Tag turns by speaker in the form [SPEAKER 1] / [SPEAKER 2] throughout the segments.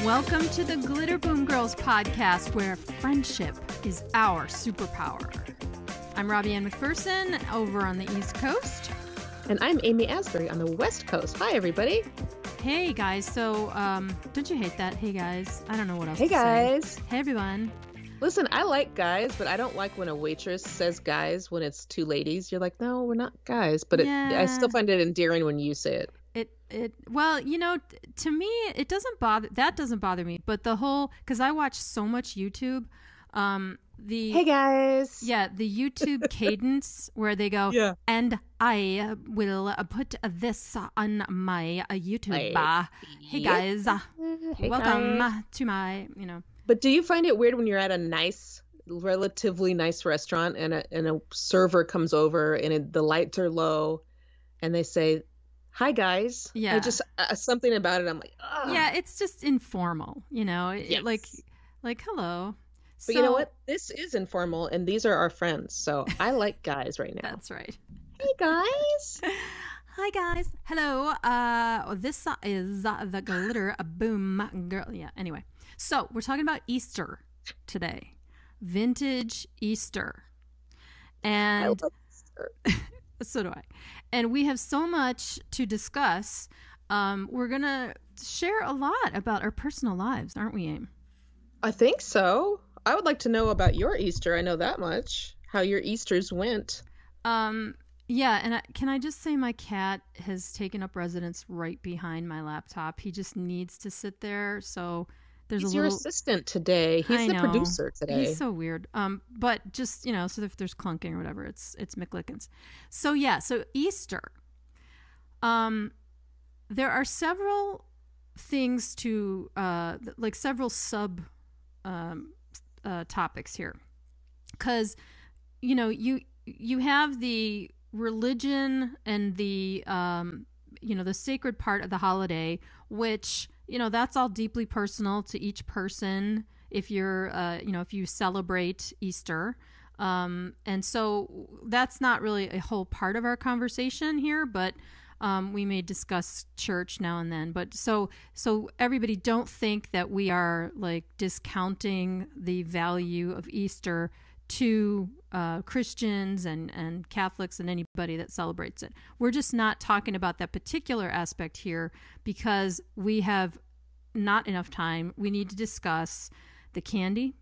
[SPEAKER 1] Welcome to the Glitter Boom Girls podcast, where friendship is our superpower. I'm Robbie-Ann McPherson over on the East Coast.
[SPEAKER 2] And I'm Amy Asbury on the West Coast. Hi, everybody.
[SPEAKER 1] Hey, guys. So, don't you hate that? Hey, guys. I don't know what else
[SPEAKER 2] to
[SPEAKER 1] say. Hey, guys.
[SPEAKER 2] Hey,
[SPEAKER 1] everyone.
[SPEAKER 2] Listen, I like guys, but I don't like when a waitress says guys when it's two ladies. You're like, no, we're not guys. But I still find it endearing when you say it.
[SPEAKER 1] Well, you know, to me, it doesn't bother. That doesn't bother me. But the whole, because I watch so much YouTube. Hey guys. Yeah, the YouTube cadence where they go, yeah. And I will put this on my YouTube. Hey guys. Hey welcome guys. To my, you know.
[SPEAKER 2] But do you find it weird when you're at a relatively nice restaurant and a server comes over and the lights are low and they say, hi guys.
[SPEAKER 1] Yeah.
[SPEAKER 2] I just something about it. I'm like, oh.
[SPEAKER 1] Yeah, it's just informal, you know,
[SPEAKER 2] yes.
[SPEAKER 1] like hello.
[SPEAKER 2] But you know what? This is informal, and these are our friends. So I like guys right now.
[SPEAKER 1] That's right.
[SPEAKER 2] Hey guys.
[SPEAKER 1] Hi guys. Hello. This is the Glitter Boom Girl. Yeah. Anyway, so we're talking about Easter today, vintage Easter, and I love Easter. So do I. And we have so much to discuss. We're going to share a lot about our personal lives, aren't we, Aim?
[SPEAKER 2] I think so. I would like to know about your Easter. I know that much. How your Easters went.
[SPEAKER 1] Yeah, and can I just say my cat has taken up residence right behind my laptop. He just needs to sit there, so...
[SPEAKER 2] He's your assistant today. He's the producer today.
[SPEAKER 1] He's so weird. But just, you know, so if there's clunking or whatever, it's McLickens. So yeah, so Easter. There are several things to like several sub topics here. 'Cause you know, you have the religion and the you know, the sacred part of the holiday, which, you know, that's all deeply personal to each person if you're, you know, if you celebrate Easter. And so that's not really a whole part of our conversation here, but we may discuss church now and then. But so everybody don't think that we are like discounting the value of Easter to Christians and Catholics and anybody that celebrates it. We're just not talking about that particular aspect here because we have not enough time. We need to discuss the candy,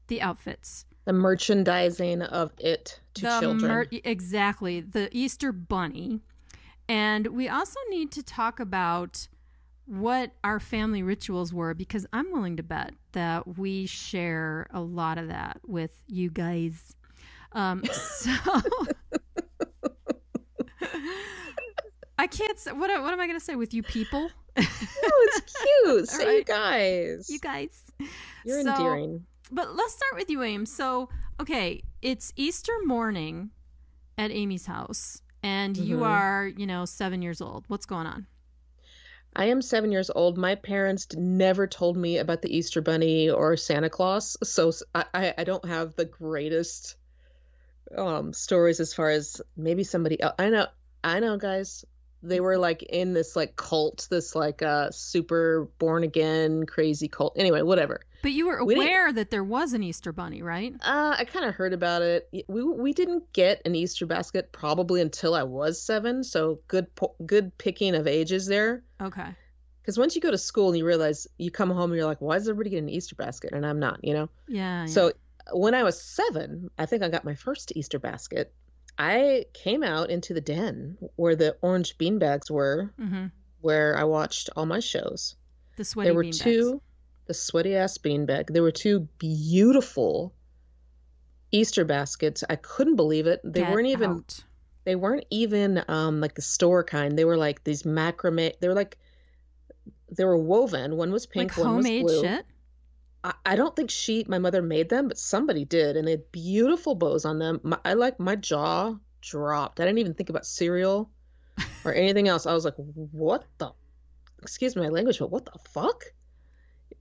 [SPEAKER 1] the outfits,
[SPEAKER 2] the merchandising of it to children.
[SPEAKER 1] Exactly. The Easter bunny. And we also need to talk about what our family rituals were, because I'm willing to bet that we share a lot of that with you guys. So I can't say, what am I going to say, with you people?
[SPEAKER 2] No, it's cute. Say right. You guys.
[SPEAKER 1] You guys.
[SPEAKER 2] You're endearing.
[SPEAKER 1] But let's start with you, Aim. So, okay, it's Easter morning at Amy's house, and you are, you know, 7 years old. What's going on?
[SPEAKER 2] I am 7 years old. My parents never told me about the Easter Bunny or Santa Claus, so I don't have the greatest stories as far as maybe somebody else. I know, guys. They were like in this like cult, this like super born again crazy cult. Anyway, whatever.
[SPEAKER 1] But you were aware that there was an Easter Bunny, right?
[SPEAKER 2] I kind of heard about it. We didn't get an Easter basket probably until I was 7. So good picking of ages there.
[SPEAKER 1] Okay.
[SPEAKER 2] Because once you go to school and you realize, you come home and you're like, why is everybody getting an Easter basket and I'm not, you know?
[SPEAKER 1] Yeah.
[SPEAKER 2] So when I was 7, I think I got my first Easter basket. I came out into the den where the orange beanbags were, where I watched all my shows.
[SPEAKER 1] The sweaty beanbags.
[SPEAKER 2] The sweaty ass beanbag. There were 2 beautiful Easter baskets. I couldn't believe it. They weren't even like the store kind. They were like these macrame. They were woven. One was pink,
[SPEAKER 1] like
[SPEAKER 2] one was blue.
[SPEAKER 1] Homemade shit?
[SPEAKER 2] I don't think my mother made them, but somebody did, and they had beautiful bows on them. My jaw dropped. I didn't even think about cereal or anything else. I was like, excuse my language, but what the fuck?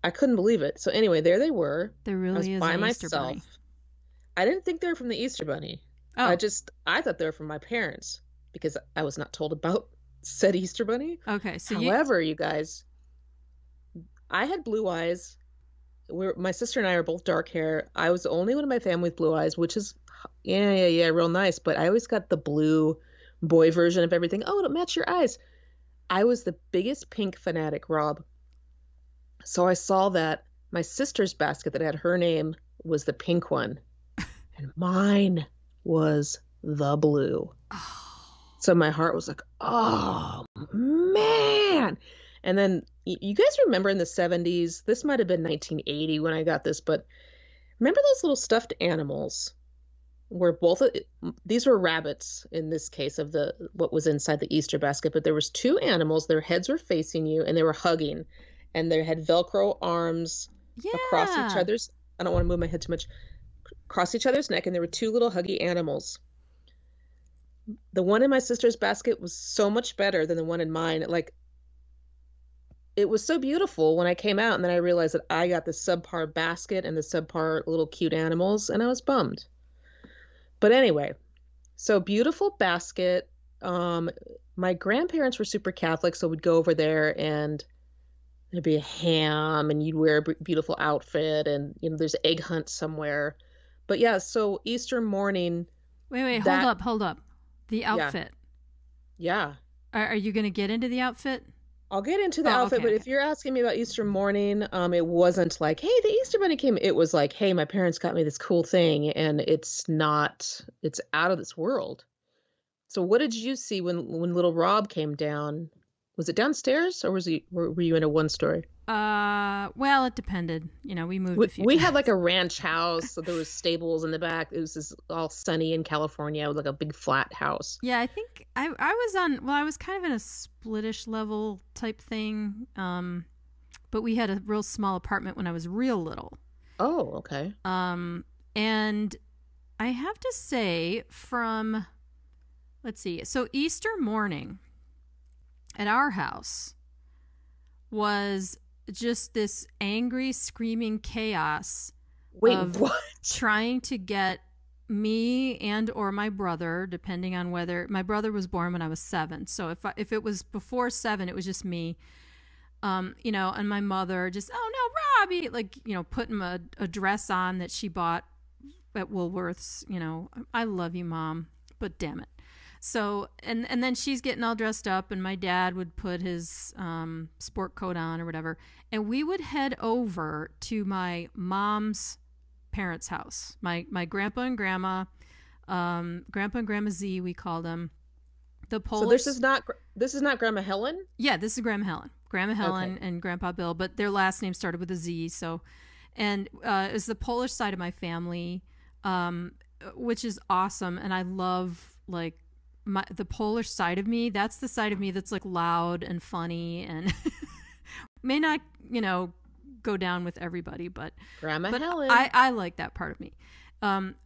[SPEAKER 2] I couldn't believe it. So anyway, there they were.
[SPEAKER 1] There really is
[SPEAKER 2] by
[SPEAKER 1] an
[SPEAKER 2] myself.
[SPEAKER 1] Easter Bunny.
[SPEAKER 2] I didn't think they were from the Easter Bunny.
[SPEAKER 1] Oh,
[SPEAKER 2] I thought they were from my parents because I was not told about said Easter Bunny.
[SPEAKER 1] okay. So you,
[SPEAKER 2] However, you guys, I had blue eyes. My sister and I are both dark hair. I was the only one in my family with blue eyes, which is, yeah, real nice. But I always got the blue boy version of everything. Oh, it'll match your eyes. I was the biggest pink fanatic, Rob. So I saw that my sister's basket that had her name was the pink one, and mine was the blue. So my heart was like, oh, man. And then you guys remember in the 70s, this might have been 1980 when I got this, but remember those little stuffed animals where these were rabbits in this case of what was inside the Easter basket, but there was two animals, their heads were facing you and they were hugging and they had Velcro arms across each other's, I don't want to move my head too much, across each other's neck, and there were two little huggy animals. The one in my sister's basket was so much better than the one in mine. Like, it was so beautiful when I came out, and then I realized that I got the subpar basket and the subpar little cute animals, and I was bummed. But anyway, so beautiful basket. My grandparents were super Catholic, so we'd go over there and there'd be a ham and you'd wear a beautiful outfit and, there's egg hunt somewhere. But yeah, so Easter morning.
[SPEAKER 1] Wait, hold up. The outfit.
[SPEAKER 2] Yeah.
[SPEAKER 1] Are you going to get into the outfit?
[SPEAKER 2] I'll get into the outfit, but if you're asking me about Easter morning, it wasn't like, hey, the Easter Bunny came. It was like, hey, my parents got me this cool thing, and it's out of this world. So what did you see when little Rob came down? Was it downstairs, or were you in a one story?
[SPEAKER 1] Well, it depended. We moved a few
[SPEAKER 2] We
[SPEAKER 1] times.
[SPEAKER 2] had like a ranch house, so there was stables in the back. It was just all sunny in California. It was like a big flat house.
[SPEAKER 1] Yeah, I think I was kind of in a splitish level type thing. But we had a real small apartment when I was real little.
[SPEAKER 2] Oh, okay.
[SPEAKER 1] And I have to say let's see. So Easter morning at our house was just this angry, screaming chaos.
[SPEAKER 2] Wait,
[SPEAKER 1] of
[SPEAKER 2] what?
[SPEAKER 1] Trying to get me and or my brother, depending on whether my brother was born when I was 7. So if it was before 7, it was just me. And my mother just, oh no, Robbie, like, putting a dress on that she bought at Woolworths. I love you, Mom, but damn it. So, and then she's getting all dressed up, and my dad would put his sport coat on or whatever, and we would head over to my mom's parents' house. My grandpa and grandma Z, we called them. The Polish.
[SPEAKER 2] So this is not Grandma Helen?
[SPEAKER 1] Yeah, this is Grandma Helen. Grandma Helen and Grandpa Bill, but their last name started with a Z. So, and it was the Polish side of my family, which is awesome, and I love like. The Polish side of me, that's the side of me that's like loud and funny and may not, go down with everybody, but
[SPEAKER 2] Grandma Helen.
[SPEAKER 1] I like that part of me.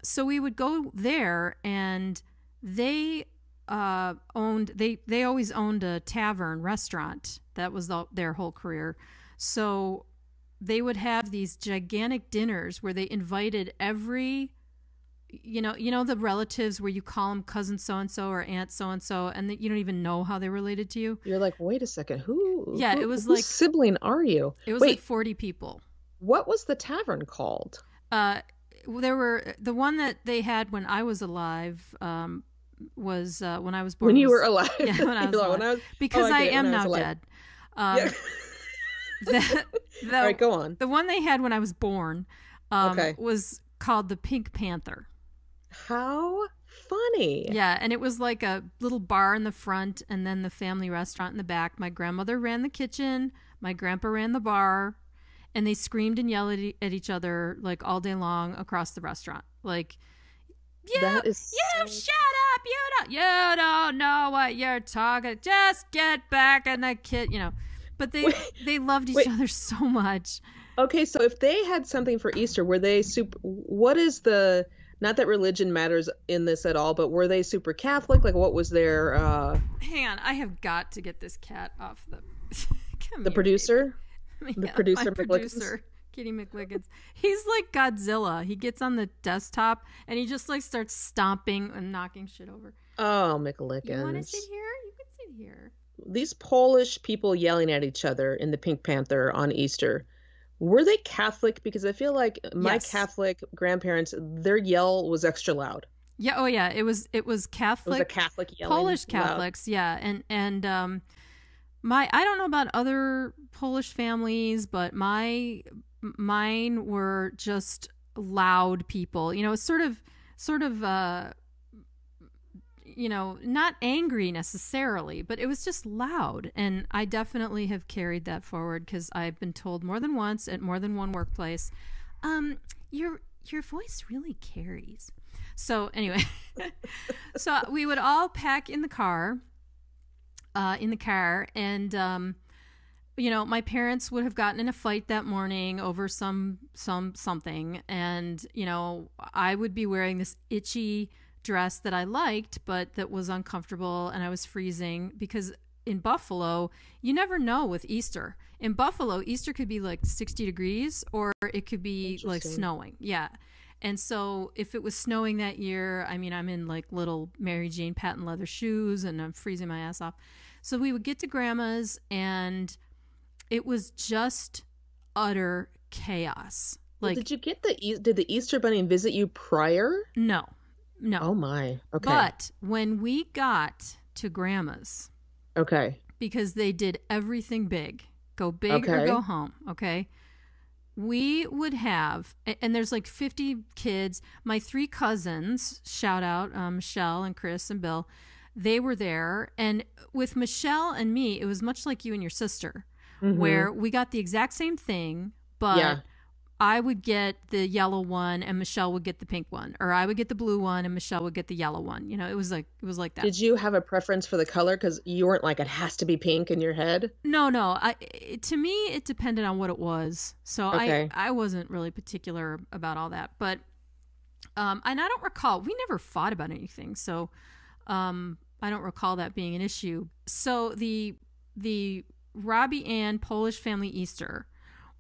[SPEAKER 1] So we would go there, and they always owned a tavern restaurant. That was their whole career. So they would have these gigantic dinners where they invited every the relatives where you call them cousin so-and-so or aunt so-and-so, and that you don't even know how they're related to you.
[SPEAKER 2] You're like, wait a second,
[SPEAKER 1] it was
[SPEAKER 2] whose
[SPEAKER 1] like
[SPEAKER 2] sibling are you?
[SPEAKER 1] It was like 40 people.
[SPEAKER 2] What was the tavern called?
[SPEAKER 1] There were the one that they had when I was alive, was when I was born.
[SPEAKER 2] When you were alive.
[SPEAKER 1] Yeah, when I was alive. Because I am now dead.
[SPEAKER 2] Yeah. All right, go on.
[SPEAKER 1] The one they had when I was born was called the Pink Panther.
[SPEAKER 2] How funny.
[SPEAKER 1] Yeah, and it was like a little bar in the front and then the family restaurant in the back. My grandmother ran the kitchen, my grandpa ran the bar, and they screamed and yelled at each other like all day long across the restaurant. Like, shut up, you don't know what you're talking. Just get back in the kitchen, But they loved each other so much.
[SPEAKER 2] Okay, so if they had something for Easter, were they what is not that religion matters in this at all, but were they super Catholic? Like, what was their...
[SPEAKER 1] Hang on, I have got to get this cat off the...
[SPEAKER 2] The producer?
[SPEAKER 1] Yeah,
[SPEAKER 2] the producer?
[SPEAKER 1] My producer. Kitty McLiggins. He's like Godzilla. He gets on the desktop and he just like starts stomping and knocking shit over.
[SPEAKER 2] Oh, McLiggins.
[SPEAKER 1] You want to sit here? You can sit here.
[SPEAKER 2] These Polish people yelling at each other in the Pink Panther on Easter, were they Catholic? Because I feel like my Catholic grandparents, their yell was extra loud.
[SPEAKER 1] Yeah. Oh, yeah. It was Catholic.
[SPEAKER 2] It was a Catholic yelling.
[SPEAKER 1] Polish Catholics. Loud. Yeah. And I don't know about other Polish families, but mine were just loud people. You know, sort of you know, not angry necessarily, but it was just loud. And I definitely have carried that forward because I've been told more than once at more than one workplace, your voice really carries. So anyway, so we would all pack in the car, and, you know, my parents would have gotten in a fight that morning over something. And, you know, I would be wearing this itchy dress that I liked, but that was uncomfortable, and I was freezing because in Buffalo, you never know with Easter. In Buffalo, Easter could be like 60 degrees or it could be like snowing. Yeah. And so if it was snowing that year, I mean, I'm in like little Mary Jane patent leather shoes and I'm freezing my ass off. So we would get to grandma's and it was just utter chaos. Like,
[SPEAKER 2] well, did you get did the Easter Bunny visit you prior?
[SPEAKER 1] No.
[SPEAKER 2] Oh my. Okay.
[SPEAKER 1] But when we got to grandma's,
[SPEAKER 2] okay,
[SPEAKER 1] because they did everything big, go big or go home. Okay. We would have, and there's like 50 kids. My 3 cousins, shout out, Michelle and Chris and Bill, they were there. And with Michelle and me, it was much like you and your sister, where we got the exact same thing, but I would get the yellow one and Michelle would get the pink one, or I would get the blue one and Michelle would get the yellow one. You know, it was like that.
[SPEAKER 2] Did you have a preference for the color? Because you weren't like, it has to be pink in your head.
[SPEAKER 1] No. To me, it depended on what it was. So I wasn't really particular about all that. But, and I don't recall, we never fought about anything. So, I don't recall that being an issue. So the Robbie-Ann Polish family Easter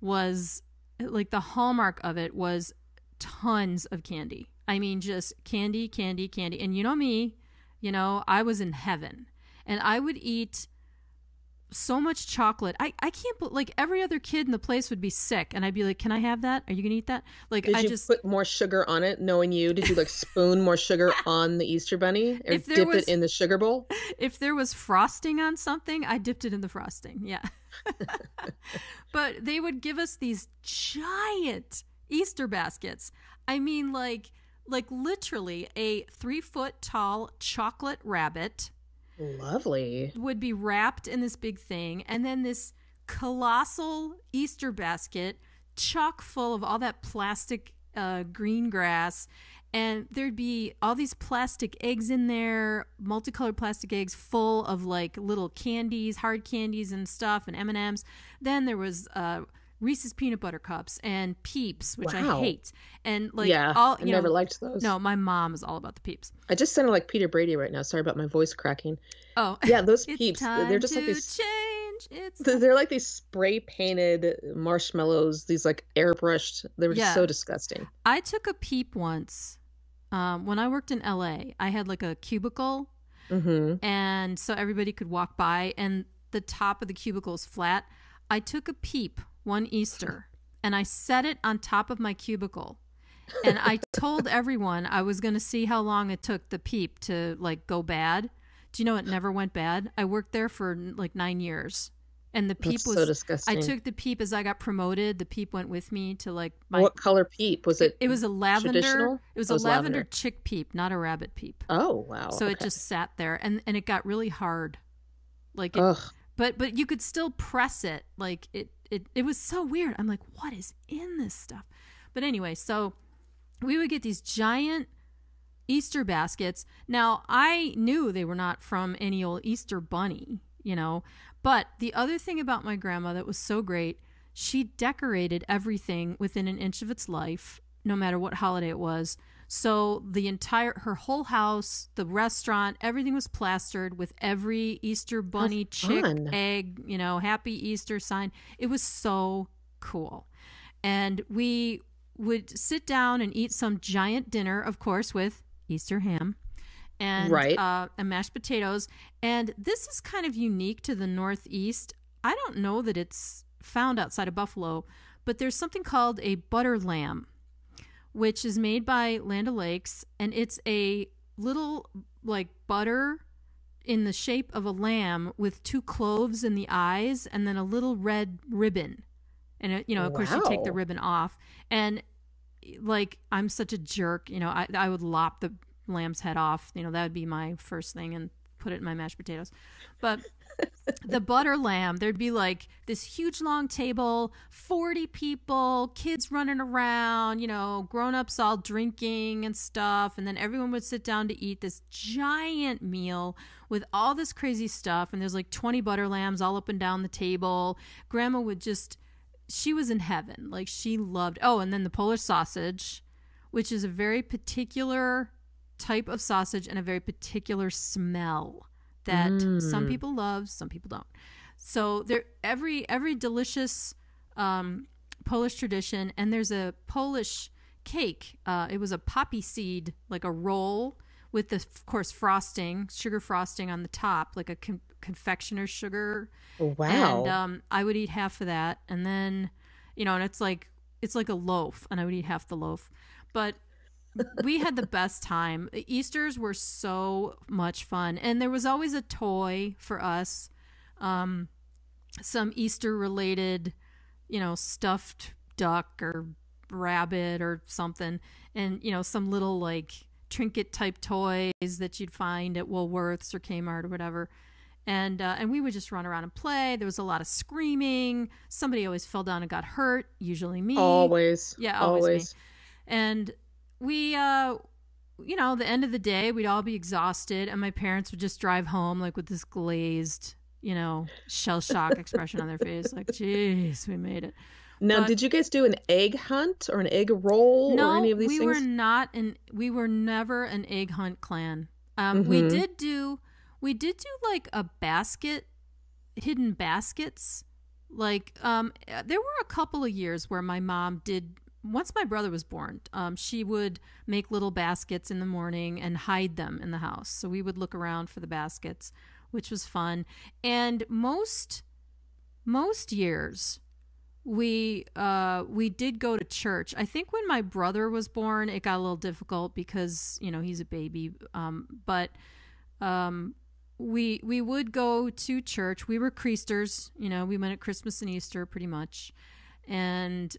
[SPEAKER 1] was, like, the hallmark of it was tons of candy. I mean, just candy. And you know me, you know, I was in heaven. And I would eat so much chocolate. I can't believe, like, every other kid in the place would be sick. And I'd be like, can I have that? Are you going to eat that? Like,
[SPEAKER 2] did you put more sugar on it, knowing you? Did you, like, spoon more sugar on the Easter Bunny? Or dip it in the sugar bowl? If
[SPEAKER 1] there was frosting on something, I dipped it in the frosting. Yeah. But they would give us these giant Easter baskets. I mean, like literally a 3-foot tall chocolate rabbit.
[SPEAKER 2] Lovely.
[SPEAKER 1] Would be wrapped in this big thing, and then this colossal Easter basket chock full of all that plastic green grass, and there'd be all these plastic eggs in there, multicolored plastic eggs full of like little candies, hard candies and stuff, and M&Ms. Then there was Reese's peanut butter cups and Peeps, which I hate. And like, I
[SPEAKER 2] never liked those.
[SPEAKER 1] No, my mom is all about the Peeps.
[SPEAKER 2] I just sounded like Peter Brady right now. Sorry about my voice cracking.
[SPEAKER 1] Oh,
[SPEAKER 2] yeah, those Peeps. They're just like these. They're like these spray painted marshmallows. These like airbrushed. They were just so disgusting.
[SPEAKER 1] I took a Peep once. When I worked in LA, I had like a cubicle, and so everybody could walk by, and the top of the cubicle is flat. I took a Peep one Easter and I set it on top of my cubicle, and I told everyone I was going to see how long it took the Peep to like go bad. Do you know it never went bad? I worked there for like 9 years, and the Peep was
[SPEAKER 2] so disgusting.
[SPEAKER 1] I took the Peep as I got promoted. The Peep went with me to like
[SPEAKER 2] what color Peep was it?
[SPEAKER 1] It was a lavender.
[SPEAKER 2] Traditional?
[SPEAKER 1] It was a lavender chick Peep, not a rabbit Peep.
[SPEAKER 2] Oh wow!
[SPEAKER 1] So it just sat there, and it got really hard. Like, but you could still press it. Like it was so weird. I'm like, what is in this stuff? But anyway, so we would get these giant Easter baskets. Now, I knew they were not from any old Easter bunny, you know, but the other thing about my grandma that was so great, she decorated everything within an inch of its life, no matter what holiday it was. So her whole house, the restaurant, everything was plastered with every Easter bunny, chick, egg, you know, happy Easter sign. It was so cool. And we would sit down and eat some giant dinner, of course, with Easter ham and
[SPEAKER 2] Right.
[SPEAKER 1] and mashed potatoes. And this is kind of unique to the Northeast. I don't know that it's found outside of Buffalo, but there's something called a butter lamb, which is made by Land O'Lakes, and it's a little like butter in the shape of a lamb with 2 cloves in the eyes and then a little red ribbon. And it, of course, you take the
[SPEAKER 2] Wow.
[SPEAKER 1] ribbon off. And like, I'm such a jerk, I would lop the lamb's head off. That would be my first thing, and put it in my mashed potatoes. But the butter lamb, there'd be like this huge long table, 40 people, kids running around, grown-ups all drinking and stuff. And then everyone would sit down to eat this giant meal with all this crazy stuff. And there's like 20 butter lambs all up and down the table. Grandma would she was in heaven. Like, she loved, and then the Polish sausage, which is a very particular type of sausage and a very particular smell that some people love, some people don't. So there, every delicious Polish tradition, and there's a Polish cake. It was a poppy seed, like a roll with the, of course, sugar frosting on the top, like a confectioner's sugar.
[SPEAKER 2] Wow.
[SPEAKER 1] And I would eat half of that, and then, and it's like a loaf, and I would eat half the loaf. But we had the best time. Easters were so much fun, and there was always a toy for us, some Easter related, stuffed duck or rabbit or something, and some little like trinket type toys that you'd find at Woolworths or Kmart or whatever. And we would just run around and play. There was a lot of screaming. Somebody always fell down and got hurt, usually me.
[SPEAKER 2] Always.
[SPEAKER 1] Yeah, always me. And we, the end of the day, we'd all be exhausted, and my parents would just drive home like with this glazed, shell shock expression on their face, like, "Geez, we made it."
[SPEAKER 2] Now, did you guys do an egg hunt or an egg roll or any of these things?
[SPEAKER 1] No, we were never an egg hunt clan. We did do like a hidden baskets. Like, there were a couple of years where my mom did. Once my brother was born, she would make little baskets in the morning and hide them in the house. So we would look around for the baskets, which was fun. And most years we did go to church. I think when my brother was born, it got a little difficult because, he's a baby. But we would go to church. We were Creasters, we went at Christmas and Easter pretty much. And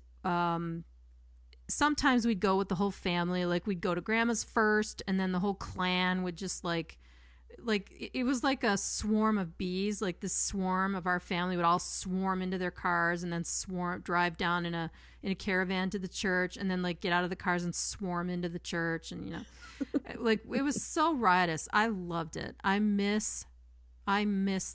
[SPEAKER 1] sometimes we'd go with the whole family. Like, we'd go to grandma's first, and then the whole clan would just like it was like a swarm of bees. Like, this swarm of our family would all swarm into their cars and then drive down in a caravan to the church, and then like get out of the cars and swarm into the church. And like, it was so riotous. I loved it. I miss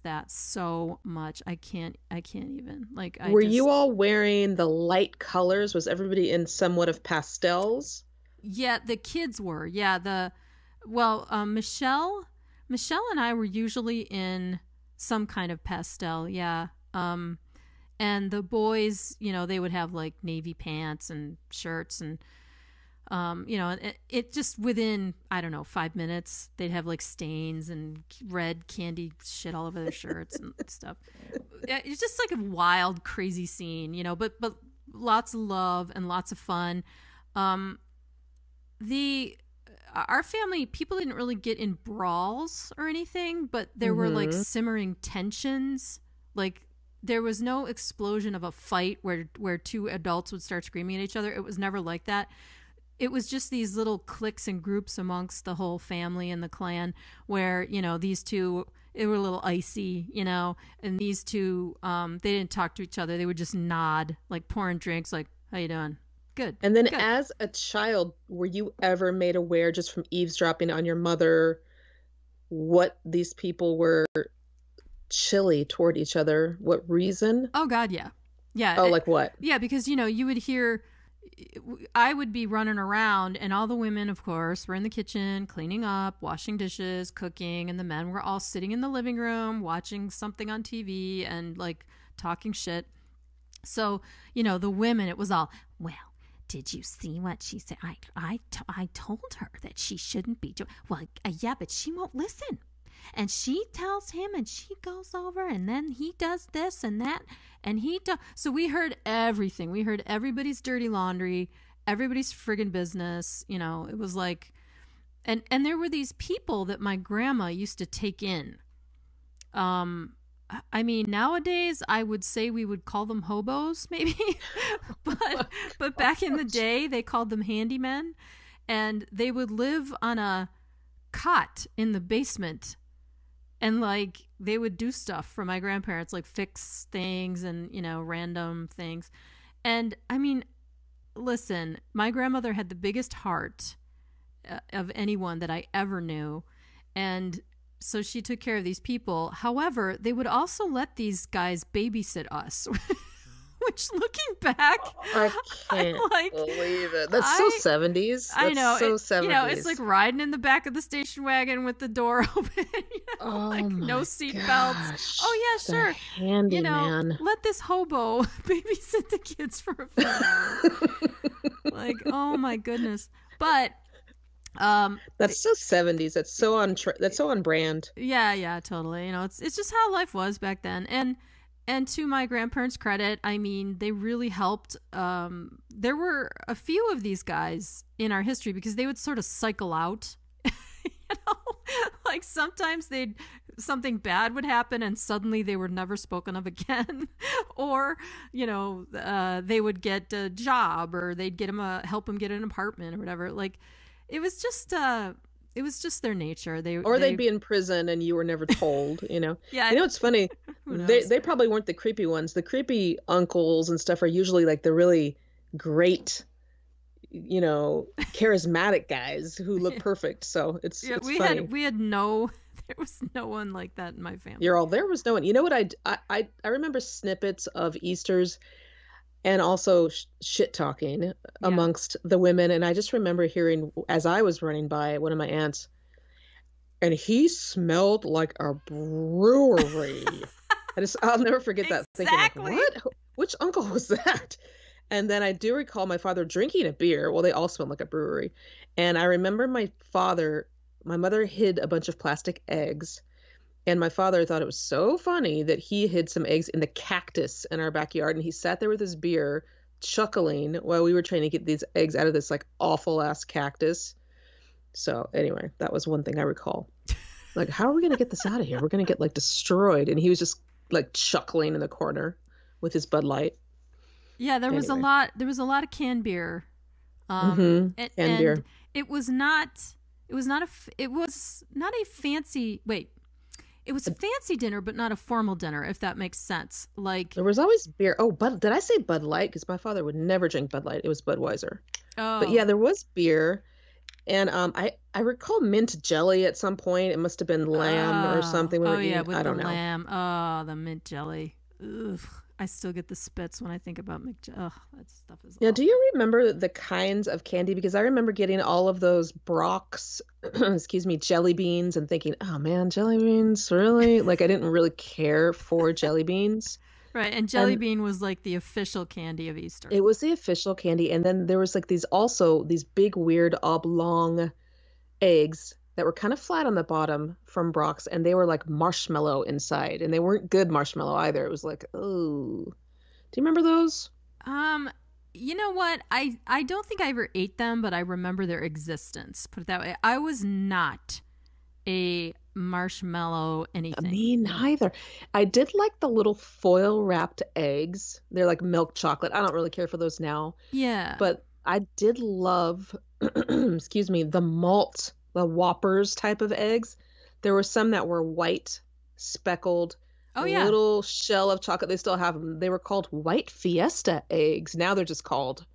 [SPEAKER 1] that so much. I can't even, like,
[SPEAKER 2] Were you all wearing the light colors? Was everybody in somewhat of pastels?
[SPEAKER 1] Yeah, the kids were. Yeah, Michelle and I were usually in some kind of pastel. Yeah. And the boys, they would have like navy pants and shirts, and it just within, I don't know, 5 minutes, they'd have like stains and red candy shit all over their shirts and stuff. It's just like a wild, crazy scene, but lots of love and lots of fun. Our family, people didn't really get in brawls or anything, but there were like simmering tensions. Like, there was no explosion of a fight where 2 adults would start screaming at each other. It was never like that. It was just these little cliques and groups amongst the whole family and the clan where, these two, it were a little icy, and these two, they didn't talk to each other. They would just nod, like pouring drinks, like, "How you doing?" Good.
[SPEAKER 2] And then
[SPEAKER 1] good.
[SPEAKER 2] As a child, were you ever made aware just from eavesdropping on your mother what these people were chilly toward each other? What reason?
[SPEAKER 1] Oh, God, yeah. Yeah.
[SPEAKER 2] Oh, like what?
[SPEAKER 1] Yeah, because, you would hear, I would be running around, and all the women, of course, were in the kitchen cleaning up, washing dishes, cooking, and the men were all sitting in the living room watching something on TV and like talking shit. So, the women, it was all, well, did you see what she said? I told her that she shouldn't be doing. Well, yeah, but she won't listen. And she tells him, and she goes over, and then he does this and that, and he does. So we heard everything. We heard everybody's dirty laundry, everybody's friggin' business. It was like, and there were these people that my grandma used to take in. I mean, nowadays I would say we would call them hobos, maybe, but back in the day they called them handymen, and they would live on a cot in the basement, and like they would do stuff for my grandparents, like fix things and random things. And I mean, listen, my grandmother had the biggest heart of anyone that I ever knew, and so she took care of these people. However, they would also let these guys babysit us, which, looking back,
[SPEAKER 2] I can't believe it. That's so 70s.
[SPEAKER 1] I know.
[SPEAKER 2] So 70s.
[SPEAKER 1] It's like riding in the back of the station wagon with the door open. No seatbelts. Oh, yeah, sure.
[SPEAKER 2] Handyman.
[SPEAKER 1] Let this hobo babysit the kids for a few hours. Oh, my goodness. But...
[SPEAKER 2] that's so 70s. That's so on brand.
[SPEAKER 1] Yeah, totally. It's just how life was back then. And to my grandparents' credit, I mean, they really helped. There were a few of these guys in our history because they would sort of cycle out. Like sometimes something bad would happen and suddenly they were never spoken of again. Or, they would get a job, or they'd help them get an apartment or whatever. Like, it was just their nature. They'd
[SPEAKER 2] be in prison and you were never told, Yeah. It's funny. They probably weren't the creepy ones. The creepy uncles and stuff are usually like the really great, charismatic guys who look perfect. So it's funny.
[SPEAKER 1] There was no one like that in my family.
[SPEAKER 2] There was no one. You know what? I remember snippets of Easter's and also shit talking amongst the women. And I just remember hearing, as I was running by one of my aunts, and he smelled like a brewery. I'll never forget that.
[SPEAKER 1] Exactly.
[SPEAKER 2] Thinking, like, what? Which uncle was that? And then I do recall my father drinking a beer. Well, they all smelled like a brewery. And I remember my mother hid a bunch of plastic eggs. And my father thought it was so funny that he hid some eggs in the cactus in our backyard. And he sat there with his beer, chuckling while we were trying to get these eggs out of this like awful ass cactus. So anyway, that was one thing I recall. Like, how are we going to get this out of here? We're going to get like destroyed. And he was just like chuckling in the corner with his Bud Light.
[SPEAKER 1] Yeah, there was a lot of canned beer.
[SPEAKER 2] Canned beer.
[SPEAKER 1] It was not a fancy, it was a fancy dinner, but not a formal dinner, if that makes sense. Like,
[SPEAKER 2] there was always beer. Oh, did I say Bud Light? Because my father would never drink Bud Light. It was Budweiser.
[SPEAKER 1] Oh.
[SPEAKER 2] But yeah, there was beer. And I recall mint jelly at some point. It must have been lamb or something.
[SPEAKER 1] With the lamb. Oh, the mint jelly. Ugh. I still get the spits when I think about that stuff is awful.
[SPEAKER 2] Yeah, do you remember the kinds of candy? Because I remember getting all of those Brock's, jelly beans and thinking, oh man, jelly beans, really? Like, I didn't really care for jelly beans.
[SPEAKER 1] Right, and jelly bean was like the official candy of Easter.
[SPEAKER 2] It was the official candy. And then there was like these big weird oblong eggs that were kind of flat on the bottom from Brock's, and they were like marshmallow inside, and they weren't good marshmallow either. It was like, oh, do you remember those?
[SPEAKER 1] You know what? I don't think I ever ate them, but I remember their existence. Put it that way. I was not a marshmallow anything.
[SPEAKER 2] Me neither. I did like the little foil wrapped eggs. They're like milk chocolate. I don't really care for those now.
[SPEAKER 1] Yeah.
[SPEAKER 2] But I did love, the malt, the Whoppers type of eggs. There were some that were white, speckled, little shell of chocolate. They still have them. They were called White Fiesta eggs. Now they're just called,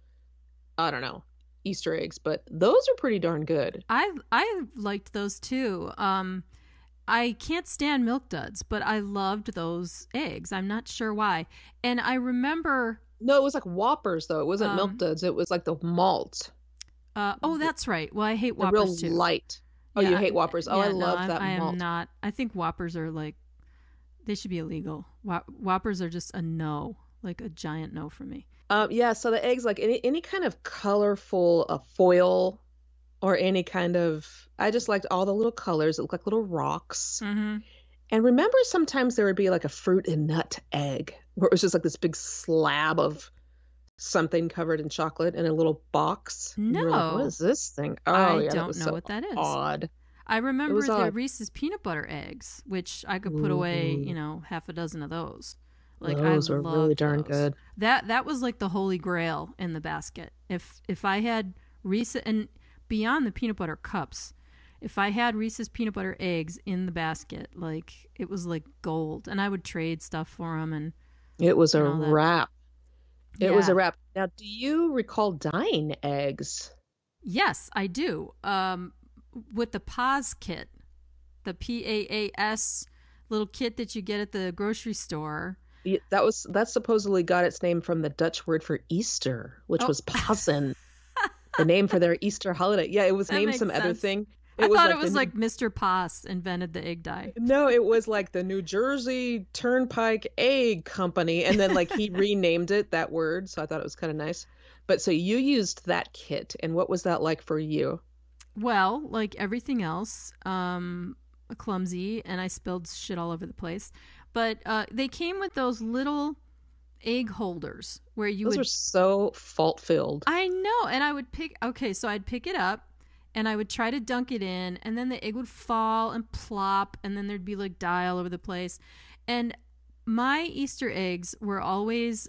[SPEAKER 2] I don't know, Easter eggs. But those are pretty darn good.
[SPEAKER 1] I liked those too. I can't stand Milk Duds, but I loved those eggs. I'm not sure why. And I remember...
[SPEAKER 2] No, it was like Whoppers, though. It wasn't Milk Duds. It was like the malt.
[SPEAKER 1] That's right. Well, I hate Whoppers
[SPEAKER 2] real
[SPEAKER 1] too.
[SPEAKER 2] Light. Oh, you hate Whoppers. Oh, I love that
[SPEAKER 1] I
[SPEAKER 2] malt.
[SPEAKER 1] am not. I think Whoppers are like, they should be illegal. Whoppers are just a no. like a giant no for me.
[SPEAKER 2] Yeah, so the eggs, like any kind of colorful foil or any kind of, I just liked all the little colors. It looked like little rocks.
[SPEAKER 1] Mm-hmm.
[SPEAKER 2] And remember, sometimes there would be like a fruit and nut egg where it was just like this big slab of something covered in chocolate in a little box. And you were like, what
[SPEAKER 1] No,
[SPEAKER 2] is this thing? Oh,
[SPEAKER 1] I
[SPEAKER 2] yeah, that
[SPEAKER 1] don't
[SPEAKER 2] was
[SPEAKER 1] know
[SPEAKER 2] so
[SPEAKER 1] what that is.
[SPEAKER 2] odd.
[SPEAKER 1] I
[SPEAKER 2] It
[SPEAKER 1] remember
[SPEAKER 2] was
[SPEAKER 1] the
[SPEAKER 2] odd.
[SPEAKER 1] Reese's peanut butter eggs, which I could put away,
[SPEAKER 2] Ooh,
[SPEAKER 1] half a dozen of those. Like I
[SPEAKER 2] those were really
[SPEAKER 1] loved
[SPEAKER 2] darn
[SPEAKER 1] those.
[SPEAKER 2] good.
[SPEAKER 1] That was like the holy grail in the basket. If I had Reese's and beyond the peanut butter cups, if I had Reese's peanut butter eggs in the basket, like it was like gold, and I would trade stuff for them
[SPEAKER 2] It was a
[SPEAKER 1] and all that.
[SPEAKER 2] wrap. It was a
[SPEAKER 1] Yeah.
[SPEAKER 2] wrap. Now, do you recall dyeing eggs?
[SPEAKER 1] Yes, I do. With the Paas kit, the PAAS little kit that you get at the grocery store.
[SPEAKER 2] That supposedly got its name from the Dutch word for Easter, which
[SPEAKER 1] Oh,
[SPEAKER 2] was Pasen, the name for their Easter holiday. Yeah, it was
[SPEAKER 1] that
[SPEAKER 2] named
[SPEAKER 1] makes
[SPEAKER 2] some other
[SPEAKER 1] sense.
[SPEAKER 2] thing.
[SPEAKER 1] I
[SPEAKER 2] It was
[SPEAKER 1] thought it
[SPEAKER 2] like the
[SPEAKER 1] was
[SPEAKER 2] New
[SPEAKER 1] like Mr. Paas invented the egg dye.
[SPEAKER 2] No, it was like the New Jersey Turnpike Egg Company, and then like he renamed it that word, so I thought it was kind of nice. But so you used that kit, and what was that like for you?
[SPEAKER 1] Well, like everything else, clumsy, and I spilled shit all over the place. But they came with those little egg holders where you
[SPEAKER 2] Those
[SPEAKER 1] would.
[SPEAKER 2] are so fault-filled.
[SPEAKER 1] I know, and I would pick. Okay, so I'd pick it up, and I would try to dunk it in, and then the egg would fall and plop, and then there'd be like dye all over the place. And my Easter eggs were always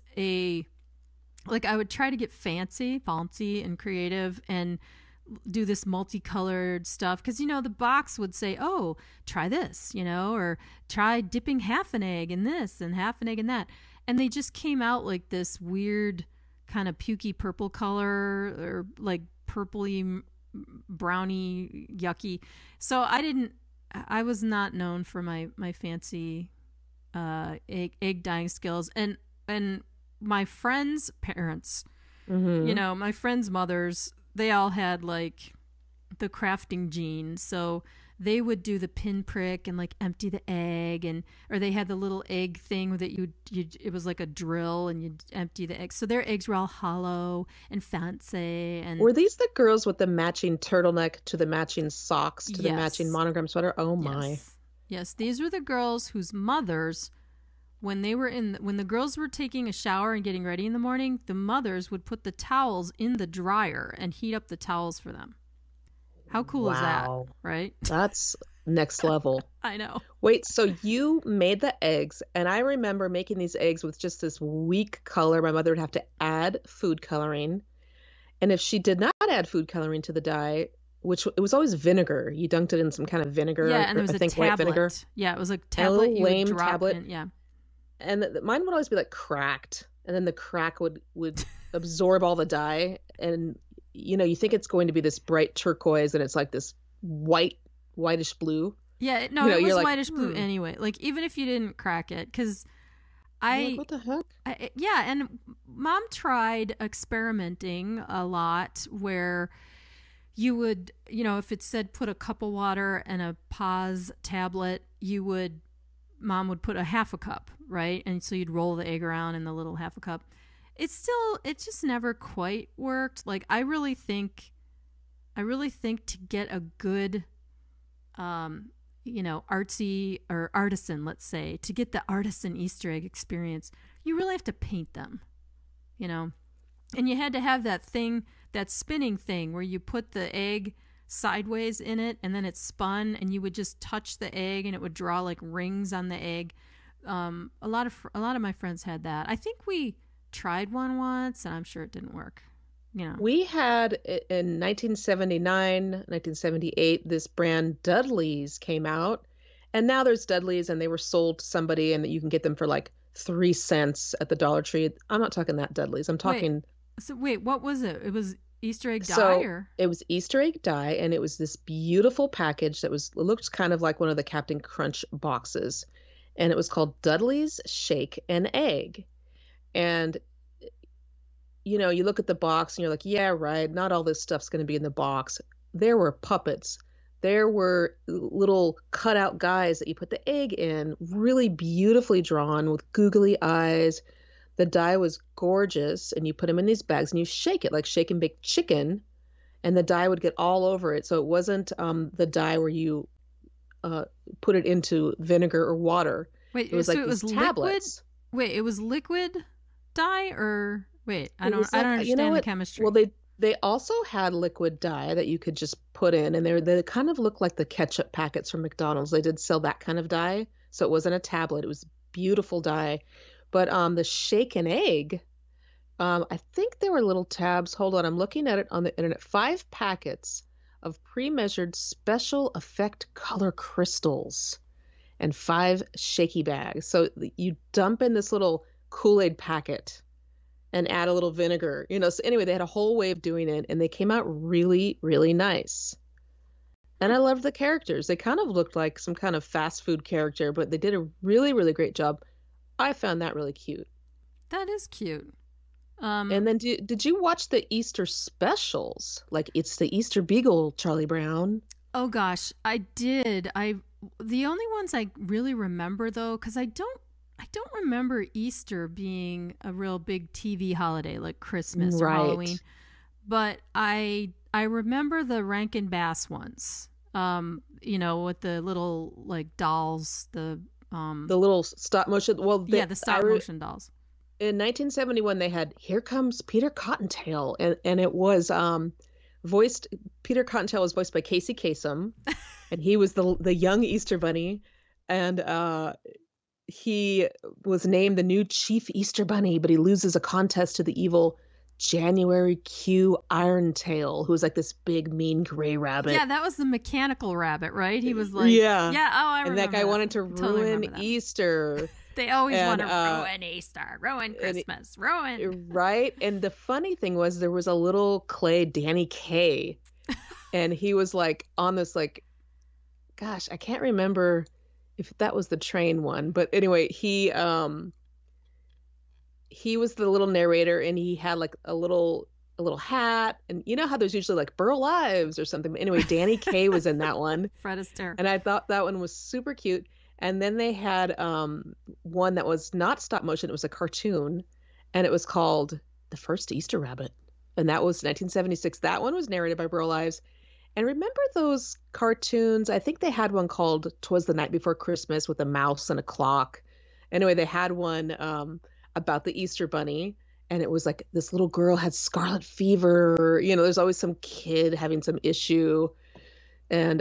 [SPEAKER 1] like I would try to get fancy, and creative, and do this multicolored stuff because the box would say, oh, try this, or try dipping half an egg in this and half an egg in that, and they just came out like this weird kind of pukey purple color or like purpley browny yucky. So I was not known for my fancy egg dyeing skills, and my friends' parents,
[SPEAKER 2] Hmm.
[SPEAKER 1] my friends' mothers, they all had like the crafting gene. So they would do the pinprick and like empty the egg, or they had the little egg thing that you it was like a drill and you'd empty the egg. So their eggs were all hollow and fancy. And
[SPEAKER 2] Were these the girls with the matching turtleneck to the matching socks to the matching
[SPEAKER 1] yes,
[SPEAKER 2] monogram sweater? Oh my.
[SPEAKER 1] yes, yes. These were the girls whose mothers, when the girls were taking a shower and getting ready in the morning, the mothers would put the towels in the dryer and heat up the towels for them. How cool is that,
[SPEAKER 2] Wow.
[SPEAKER 1] right?
[SPEAKER 2] That's next level.
[SPEAKER 1] I know.
[SPEAKER 2] Wait, so you made the eggs, and I remember making these eggs with just this weak color. My mother would have to add food coloring. And if she did not add food coloring to the dye, which it was always vinegar, you dunked it in some kind of vinegar,
[SPEAKER 1] Yeah, and there
[SPEAKER 2] or
[SPEAKER 1] was
[SPEAKER 2] I
[SPEAKER 1] a
[SPEAKER 2] think white vinegar,
[SPEAKER 1] tablet. Yeah, it was like
[SPEAKER 2] and a
[SPEAKER 1] tablet
[SPEAKER 2] little
[SPEAKER 1] you would
[SPEAKER 2] lame
[SPEAKER 1] drop
[SPEAKER 2] tablet.
[SPEAKER 1] in. Yeah.
[SPEAKER 2] And mine would always be like cracked, and then the crack would absorb all the dye, and you think it's going to be this bright turquoise, and it's like this whitish blue.
[SPEAKER 1] Yeah, no, it
[SPEAKER 2] You're
[SPEAKER 1] was
[SPEAKER 2] like,
[SPEAKER 1] whitish blue anyway. Like even if you didn't crack it, because
[SPEAKER 2] you're like, what the heck?
[SPEAKER 1] yeah, and mom tried experimenting a lot where you would, if it said put a cup of water and a Paas tablet, mom would put a half a cup, right? And so you'd roll the egg around in the little half a cup. It just never quite worked. Like I really think to get a good, artsy or artisan, let's say, to get the artisan Easter egg experience, you really have to paint them, and you had to have that thing, that spinning thing where you put the egg sideways in it and then it spun and you would just touch the egg and it would draw like rings on the egg. A lot of my friends had that. I think we tried one once and I'm sure it didn't work.
[SPEAKER 2] We had in 1979, 1978, this brand Dudley's came out, and now there's Dudley's, and they were sold to somebody, and you can get them for like 3 cents at the Dollar Tree. I'm not talking that Dudley's. I'm talking.
[SPEAKER 1] Wait, what was it? It was Easter egg dye,
[SPEAKER 2] So
[SPEAKER 1] or
[SPEAKER 2] it was Easter egg dye, and it was this beautiful package that looked kind of like one of the Captain Crunch boxes, and it was called Dudley's Shake and Egg, and you look at the box and you're like, yeah, right, not all this stuff's going to be in the box. There were puppets. There were little cutout guys that you put the egg in, really beautifully drawn with googly eyes. The dye was gorgeous, and you put them in these bags and you shake it like shake and bake chicken, and the dye would get all over it. So it wasn't the dye where you put it into vinegar or water.
[SPEAKER 1] Wait,
[SPEAKER 2] it was
[SPEAKER 1] so
[SPEAKER 2] like
[SPEAKER 1] it was
[SPEAKER 2] these
[SPEAKER 1] liquid?
[SPEAKER 2] tablets.
[SPEAKER 1] Wait, it was liquid dye, or wait, I don't understand
[SPEAKER 2] you know
[SPEAKER 1] the
[SPEAKER 2] what?
[SPEAKER 1] chemistry.
[SPEAKER 2] Well, they also had liquid dye that you could just put in, and they kind of looked like the ketchup packets from McDonald's. They did sell that kind of dye, so it wasn't a tablet. It was beautiful dye. But the shaken egg, I think there were little tabs. Hold on, I'm looking at it on the internet. 5 packets of pre-measured special effect color crystals and 5 shaky bags. So you dump in this little Kool-Aid packet and add a little vinegar. So anyway, they had a whole way of doing it, and they came out really, really nice. And I loved the characters. They kind of looked like some kind of fast food character, but they did a really, really great job. I found that really cute.
[SPEAKER 1] That is cute.
[SPEAKER 2] And then did you watch the Easter specials? Like It's the Easter Beagle, Charlie Brown.
[SPEAKER 1] Oh gosh, I did. The only ones I really remember though, because I don't remember Easter being a real big TV holiday like Christmas or Halloween. But I remember the Rankin Bass ones. With the little like dolls, the
[SPEAKER 2] little stop motion. Well,
[SPEAKER 1] the stop motion dolls.
[SPEAKER 2] In 1971, they had Here Comes Peter Cottontail, and it was Peter Cottontail was voiced by Casey Kasem, and he was the young Easter Bunny, and he was named the new chief Easter Bunny, but he loses a contest to the evil January Q Irontail, who was like this big mean gray rabbit.
[SPEAKER 1] Yeah, that was the mechanical rabbit, right? He was like,
[SPEAKER 2] yeah.
[SPEAKER 1] I remember.
[SPEAKER 2] And that guy wanted to ruin Easter.
[SPEAKER 1] They always want to ruin Easter, ruin Christmas, ruin.
[SPEAKER 2] Right. And the funny thing was there was a little clay Danny Kaye, and he was like on this like, gosh, I can't remember if that was the train one, but anyway, he was the little narrator, and he had like a little hat, and you know how there's usually like Burl Ives or something. But anyway, Danny Kaye was in that one.
[SPEAKER 1] Fred Astaire.
[SPEAKER 2] And I thought that one was super cute. And then they had one that was not stop motion. It was a cartoon, and it was called The First Easter Rabbit. And that was 1976. That one was narrated by Burl Ives. And remember those cartoons? I think they had one called 'Twas the Night Before Christmas with a mouse and a clock. Anyway, they had one about the Easter Bunny, and it was like this little girl had scarlet fever. There's always some kid having some issue. And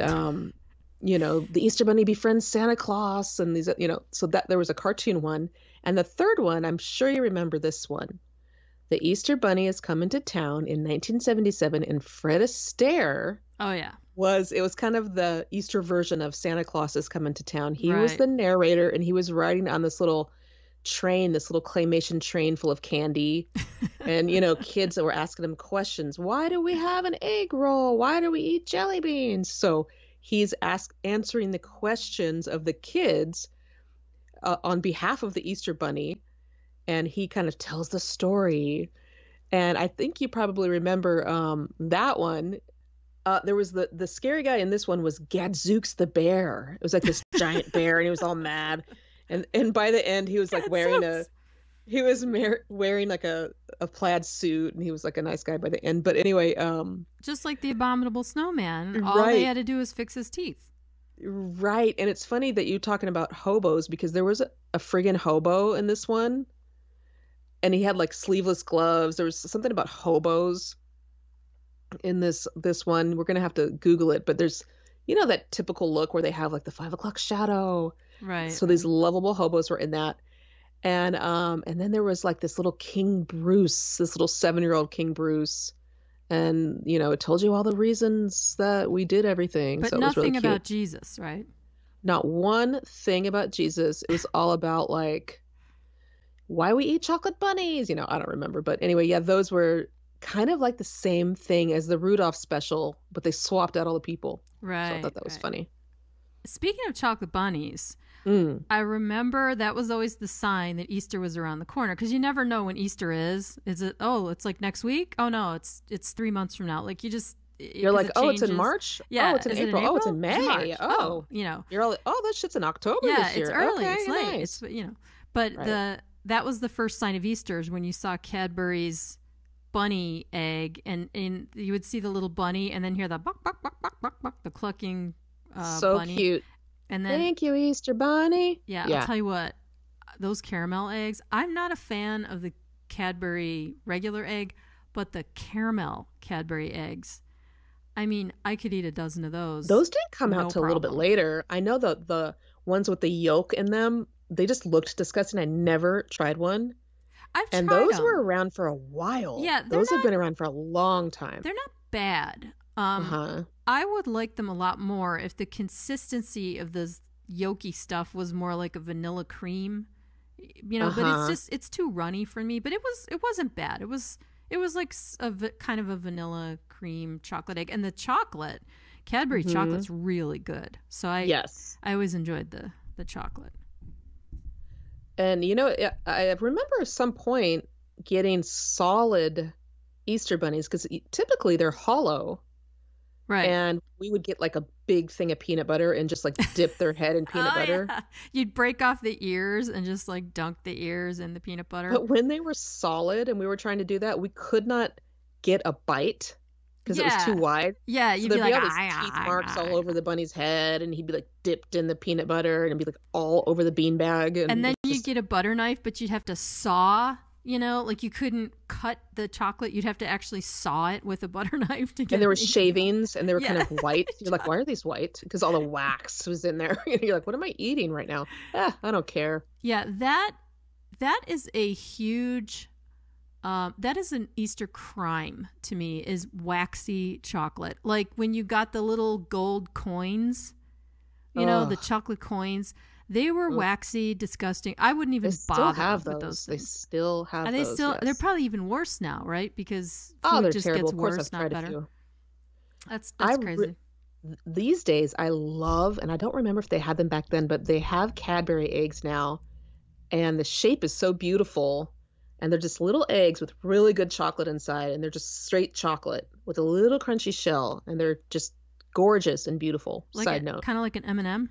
[SPEAKER 2] the Easter Bunny befriends Santa Claus, and these, so that there was a cartoon one. And the third one, I'm sure you remember this one. The Easter Bunny is coming to town in 1977, and Fred Astaire.
[SPEAKER 1] Oh yeah.
[SPEAKER 2] It was kind of the Easter version of Santa Claus is coming to town. He was the narrator, and he was riding on this little train, this little claymation train full of candy. And, kids that were asking him questions. Why do we have an egg roll? Why do we eat jelly beans? So he's answering the questions of the kids on behalf of the Easter Bunny, and he kind of tells the story. And I think you probably remember that one. There was the scary guy in this one was Gadzooks the bear. It was like this giant bear, and he was all mad. And by the end, he was like wearing like a plaid suit, and he was like a nice guy by the end. But anyway,
[SPEAKER 1] just like the Abominable Snowman, all they had to do was fix his teeth.
[SPEAKER 2] Right. And it's funny that you're talking about hobos, because there was a friggin' hobo in this one, and he had like sleeveless gloves. There was something about hobos in this one. We're gonna have to Google it, but there's that typical look where they have like the 5 o'clock shadow.
[SPEAKER 1] Right.
[SPEAKER 2] So these lovable hobos were in that. And then there was like this little King Bruce, this little 7-year-old King Bruce. And, it told you all the reasons that we did everything.
[SPEAKER 1] But
[SPEAKER 2] so it was really
[SPEAKER 1] nothing
[SPEAKER 2] cute.
[SPEAKER 1] about Jesus, right?
[SPEAKER 2] Not one thing about Jesus. It was all about like why we eat chocolate bunnies. I don't remember. But anyway, yeah, those were kind of like the same thing as the Rudolph special, but they swapped out all the people.
[SPEAKER 1] Right.
[SPEAKER 2] So I thought that was funny.
[SPEAKER 1] Speaking of chocolate bunnies, I remember that was always the sign that Easter was around the corner, because you never know when Easter is. Is it, it's like next week? Oh no, it's 3 months from now. Like
[SPEAKER 2] you're like, it's in March?
[SPEAKER 1] Yeah.
[SPEAKER 2] Oh, it's in April. Oh, it's in May. Oh,
[SPEAKER 1] you know.
[SPEAKER 2] You're all, that shit's in October this year.
[SPEAKER 1] It's early.
[SPEAKER 2] Okay,
[SPEAKER 1] it's late.
[SPEAKER 2] nice.
[SPEAKER 1] It's, but right. that was the first sign of Easter, is when you saw Cadbury's bunny egg, and you would see the little bunny and then hear the buck, buck, buck, buck, buck, buck, the clucking
[SPEAKER 2] So
[SPEAKER 1] bunny.
[SPEAKER 2] cute.
[SPEAKER 1] And then,
[SPEAKER 2] thank you, Easter Bunny.
[SPEAKER 1] Yeah, I'll tell you what, those caramel eggs, I'm not a fan of the Cadbury regular egg, but the caramel Cadbury eggs, I mean, I could eat a dozen of those.
[SPEAKER 2] Those didn't come out till a little bit later. I know the ones with the yolk in them, they just looked disgusting. I never tried one.
[SPEAKER 1] I've tried
[SPEAKER 2] those
[SPEAKER 1] them.
[SPEAKER 2] were around for a while.
[SPEAKER 1] Yeah,
[SPEAKER 2] those have been around for a long time.
[SPEAKER 1] They're not bad. I would like them a lot more if the consistency of the yolky stuff was more like a vanilla cream, but it's too runny for me. But it wasn't bad. It was like kind of a vanilla cream chocolate egg, and the chocolate, Cadbury chocolate's really good. So I always enjoyed the chocolate.
[SPEAKER 2] And I remember at some point getting solid Easter bunnies, because typically they're hollow.
[SPEAKER 1] Right.
[SPEAKER 2] And we would get like a big thing of peanut butter and just like dip their head in peanut butter.
[SPEAKER 1] Yeah. You'd break off the ears and just like dunk the ears in the peanut butter.
[SPEAKER 2] But when they were solid and we were trying to do that, we could not get a bite because it was too wide.
[SPEAKER 1] Yeah,
[SPEAKER 2] you'd be like, all these teeth marks all over the bunny's head, and he'd be like dipped in the peanut butter, and it'd be like all over the beanbag.
[SPEAKER 1] And then you'd get a butter knife, but you'd have to saw. Like you couldn't cut the chocolate. You'd have to actually saw it with a butter knife to get.
[SPEAKER 2] And there were shavings, and they were kind of white. You're like, why are these white? Because all the wax was in there. You're like, what am I eating right now? I don't care.
[SPEAKER 1] Yeah, that is a huge. That is an Easter crime to me. Is waxy chocolate, like when you got the little gold coins, the chocolate coins. They were waxy, disgusting. I wouldn't even bother with those things.
[SPEAKER 2] They still have
[SPEAKER 1] and
[SPEAKER 2] those.
[SPEAKER 1] They're probably even worse now, right? Because food just
[SPEAKER 2] terrible.
[SPEAKER 1] gets worse, not better. That's crazy.
[SPEAKER 2] These days, I love, and I don't remember if they had them back then, but they have Cadbury eggs now, and the shape is so beautiful, and they're just little eggs with really good chocolate inside, and they're just straight chocolate with a little crunchy shell, and they're just gorgeous and beautiful. Side note,
[SPEAKER 1] kind of like an M&M.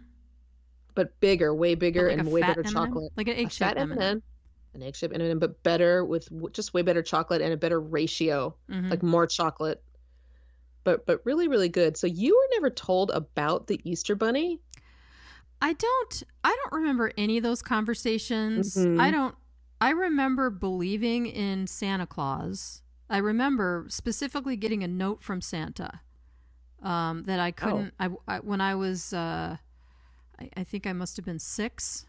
[SPEAKER 2] But bigger, way bigger,
[SPEAKER 1] like
[SPEAKER 2] and way better
[SPEAKER 1] M&M?
[SPEAKER 2] chocolate.
[SPEAKER 1] Like an egg-shaped M&M.
[SPEAKER 2] An egg-shaped M&M, but better, with just way better chocolate and a better ratio, like more chocolate. But really, really good. So you were never told about the Easter Bunny?
[SPEAKER 1] I don't remember any of those conversations. I remember believing in Santa Claus. I remember specifically getting a note from Santa that I couldn't. When I was. I think I must have been 5.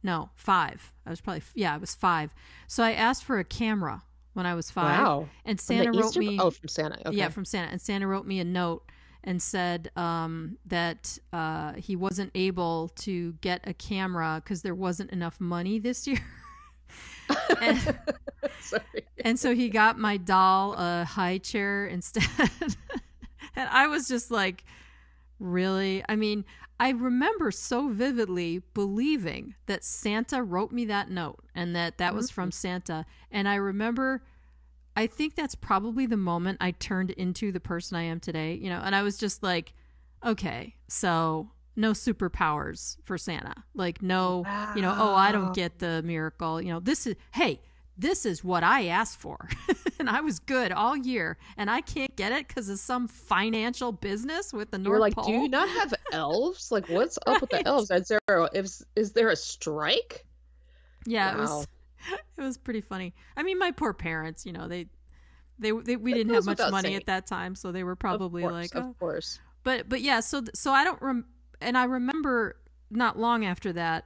[SPEAKER 1] I was 5. So I asked for a camera when I was 5. Wow. And Santa wrote me.
[SPEAKER 2] Oh, from Santa. Okay.
[SPEAKER 1] Yeah, from Santa. And Santa wrote me a note and said that he wasn't able to get a camera because there wasn't enough money this year. And so he got my doll a high chair instead. And I was just like, really? I mean, I remember so vividly believing that Santa wrote me that note and that was from Santa. And I think that's probably the moment I turned into the person I am today, and I was just like, okay, so no superpowers for Santa. Like, no, I don't get the miracle. This is what I asked for. And I was good all year, and I can't get it because of some financial business with the North Pole.
[SPEAKER 2] Do you not have elves? Like, what's up with the elves? Is there a strike?
[SPEAKER 1] Yeah, wow. It was pretty funny. I mean, my poor parents, we didn't have much money at that time, so they were probably
[SPEAKER 2] of course.
[SPEAKER 1] But yeah, so I don't and I remember not long after that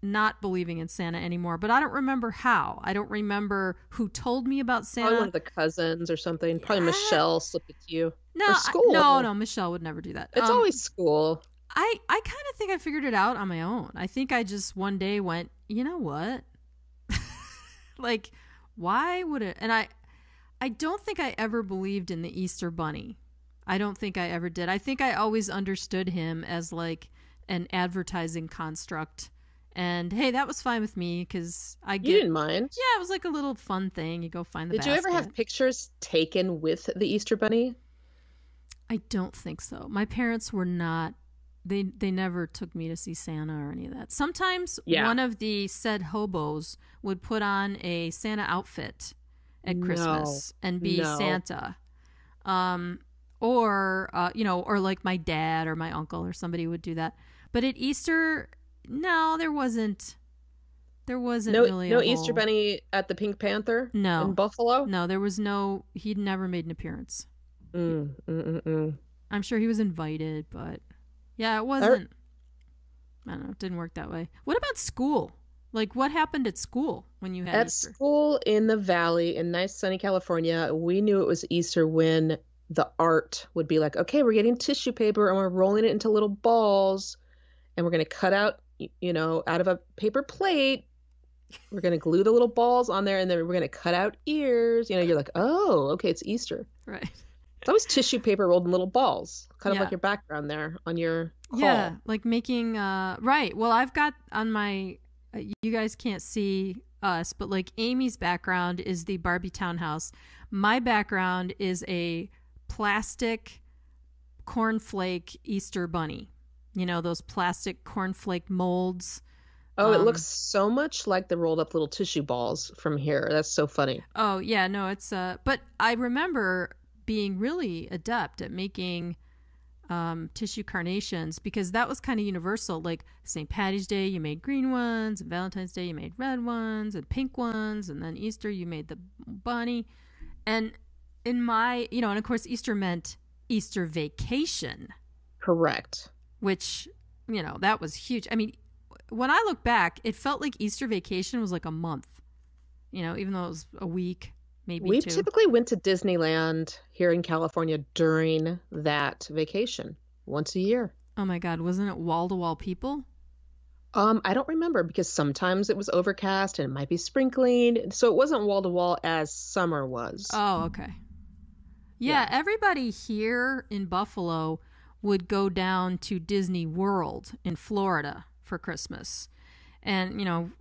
[SPEAKER 1] not believing in Santa anymore, but I don't remember how. I don't remember who told me about Santa.
[SPEAKER 2] Probably one of the cousins or something. Probably Michelle slipped it to you.
[SPEAKER 1] No,
[SPEAKER 2] or school.
[SPEAKER 1] No, Michelle would never do that.
[SPEAKER 2] It's always school.
[SPEAKER 1] I kind of think I figured it out on my own. I think I just one day went, you know what? Like, why would it? And I don't think I ever believed in the Easter Bunny. I don't think I ever did. I think I always understood him as like an advertising construct. And hey, that was fine with me because you
[SPEAKER 2] didn't mind.
[SPEAKER 1] Yeah, it was like a little fun thing. You go find the basket.
[SPEAKER 2] Did you ever have pictures taken with the Easter Bunny?
[SPEAKER 1] I don't think so. My parents were not they never took me to see Santa or any of that. Sometimes
[SPEAKER 2] Yeah.
[SPEAKER 1] one of the said hobos would put on a Santa outfit at Christmas and be
[SPEAKER 2] No.
[SPEAKER 1] Santa. Or or like my dad or my uncle or somebody would do that. But at Easter, no, there wasn't really
[SPEAKER 2] no
[SPEAKER 1] a
[SPEAKER 2] Easter
[SPEAKER 1] whole...
[SPEAKER 2] Bunny at the Pink Panther
[SPEAKER 1] No.
[SPEAKER 2] in Buffalo?
[SPEAKER 1] No, there was no... He'd never made an appearance. I'm sure he was invited, but yeah, it wasn't... I don't know, it didn't work that way. What about school? Like, what happened at school when you had
[SPEAKER 2] At
[SPEAKER 1] Easter?
[SPEAKER 2] school in the Valley in nice sunny California, we knew it was Easter when the art would be like, okay, we're getting tissue paper and we're rolling it into little balls and we're going to cut out, out of a paper plate. We're going to glue the little balls on there and then we're going to cut out ears. You're like, oh, okay, it's Easter.
[SPEAKER 1] Right.
[SPEAKER 2] It's always tissue paper rolled in little balls, kind of
[SPEAKER 1] Yeah.
[SPEAKER 2] like your background there on your call.
[SPEAKER 1] Yeah, like making right. Well, I've got on my you guys can't see us, but like Amy's background is the Barbie townhouse. My background is a plastic cornflake Easter bunny. Those plastic cornflake molds.
[SPEAKER 2] Oh, it looks so much like the rolled up little tissue balls from here. That's so funny.
[SPEAKER 1] Oh, yeah, no, it's but I remember being really adept at making tissue carnations because that was kind of universal. Like St. Patty's Day, you made green ones, and Valentine's Day, you made red ones and pink ones, and then Easter, you made the bunny. And in my, and of course, Easter meant Easter vacation.
[SPEAKER 2] Correct.
[SPEAKER 1] Which, that was huge. I mean, when I look back, it felt like Easter vacation was like a month, even though it was a week. Maybe
[SPEAKER 2] We
[SPEAKER 1] two.
[SPEAKER 2] typically went to Disneyland here in California during that vacation once a year.
[SPEAKER 1] Oh my God, wasn't it wall-to-wall people?
[SPEAKER 2] I don't remember because sometimes it was overcast and it might be sprinkling. So it wasn't wall to wall as summer was.
[SPEAKER 1] Oh, okay. Yeah, everybody here in Buffalo would go down to Disney World in Florida for Christmas. And,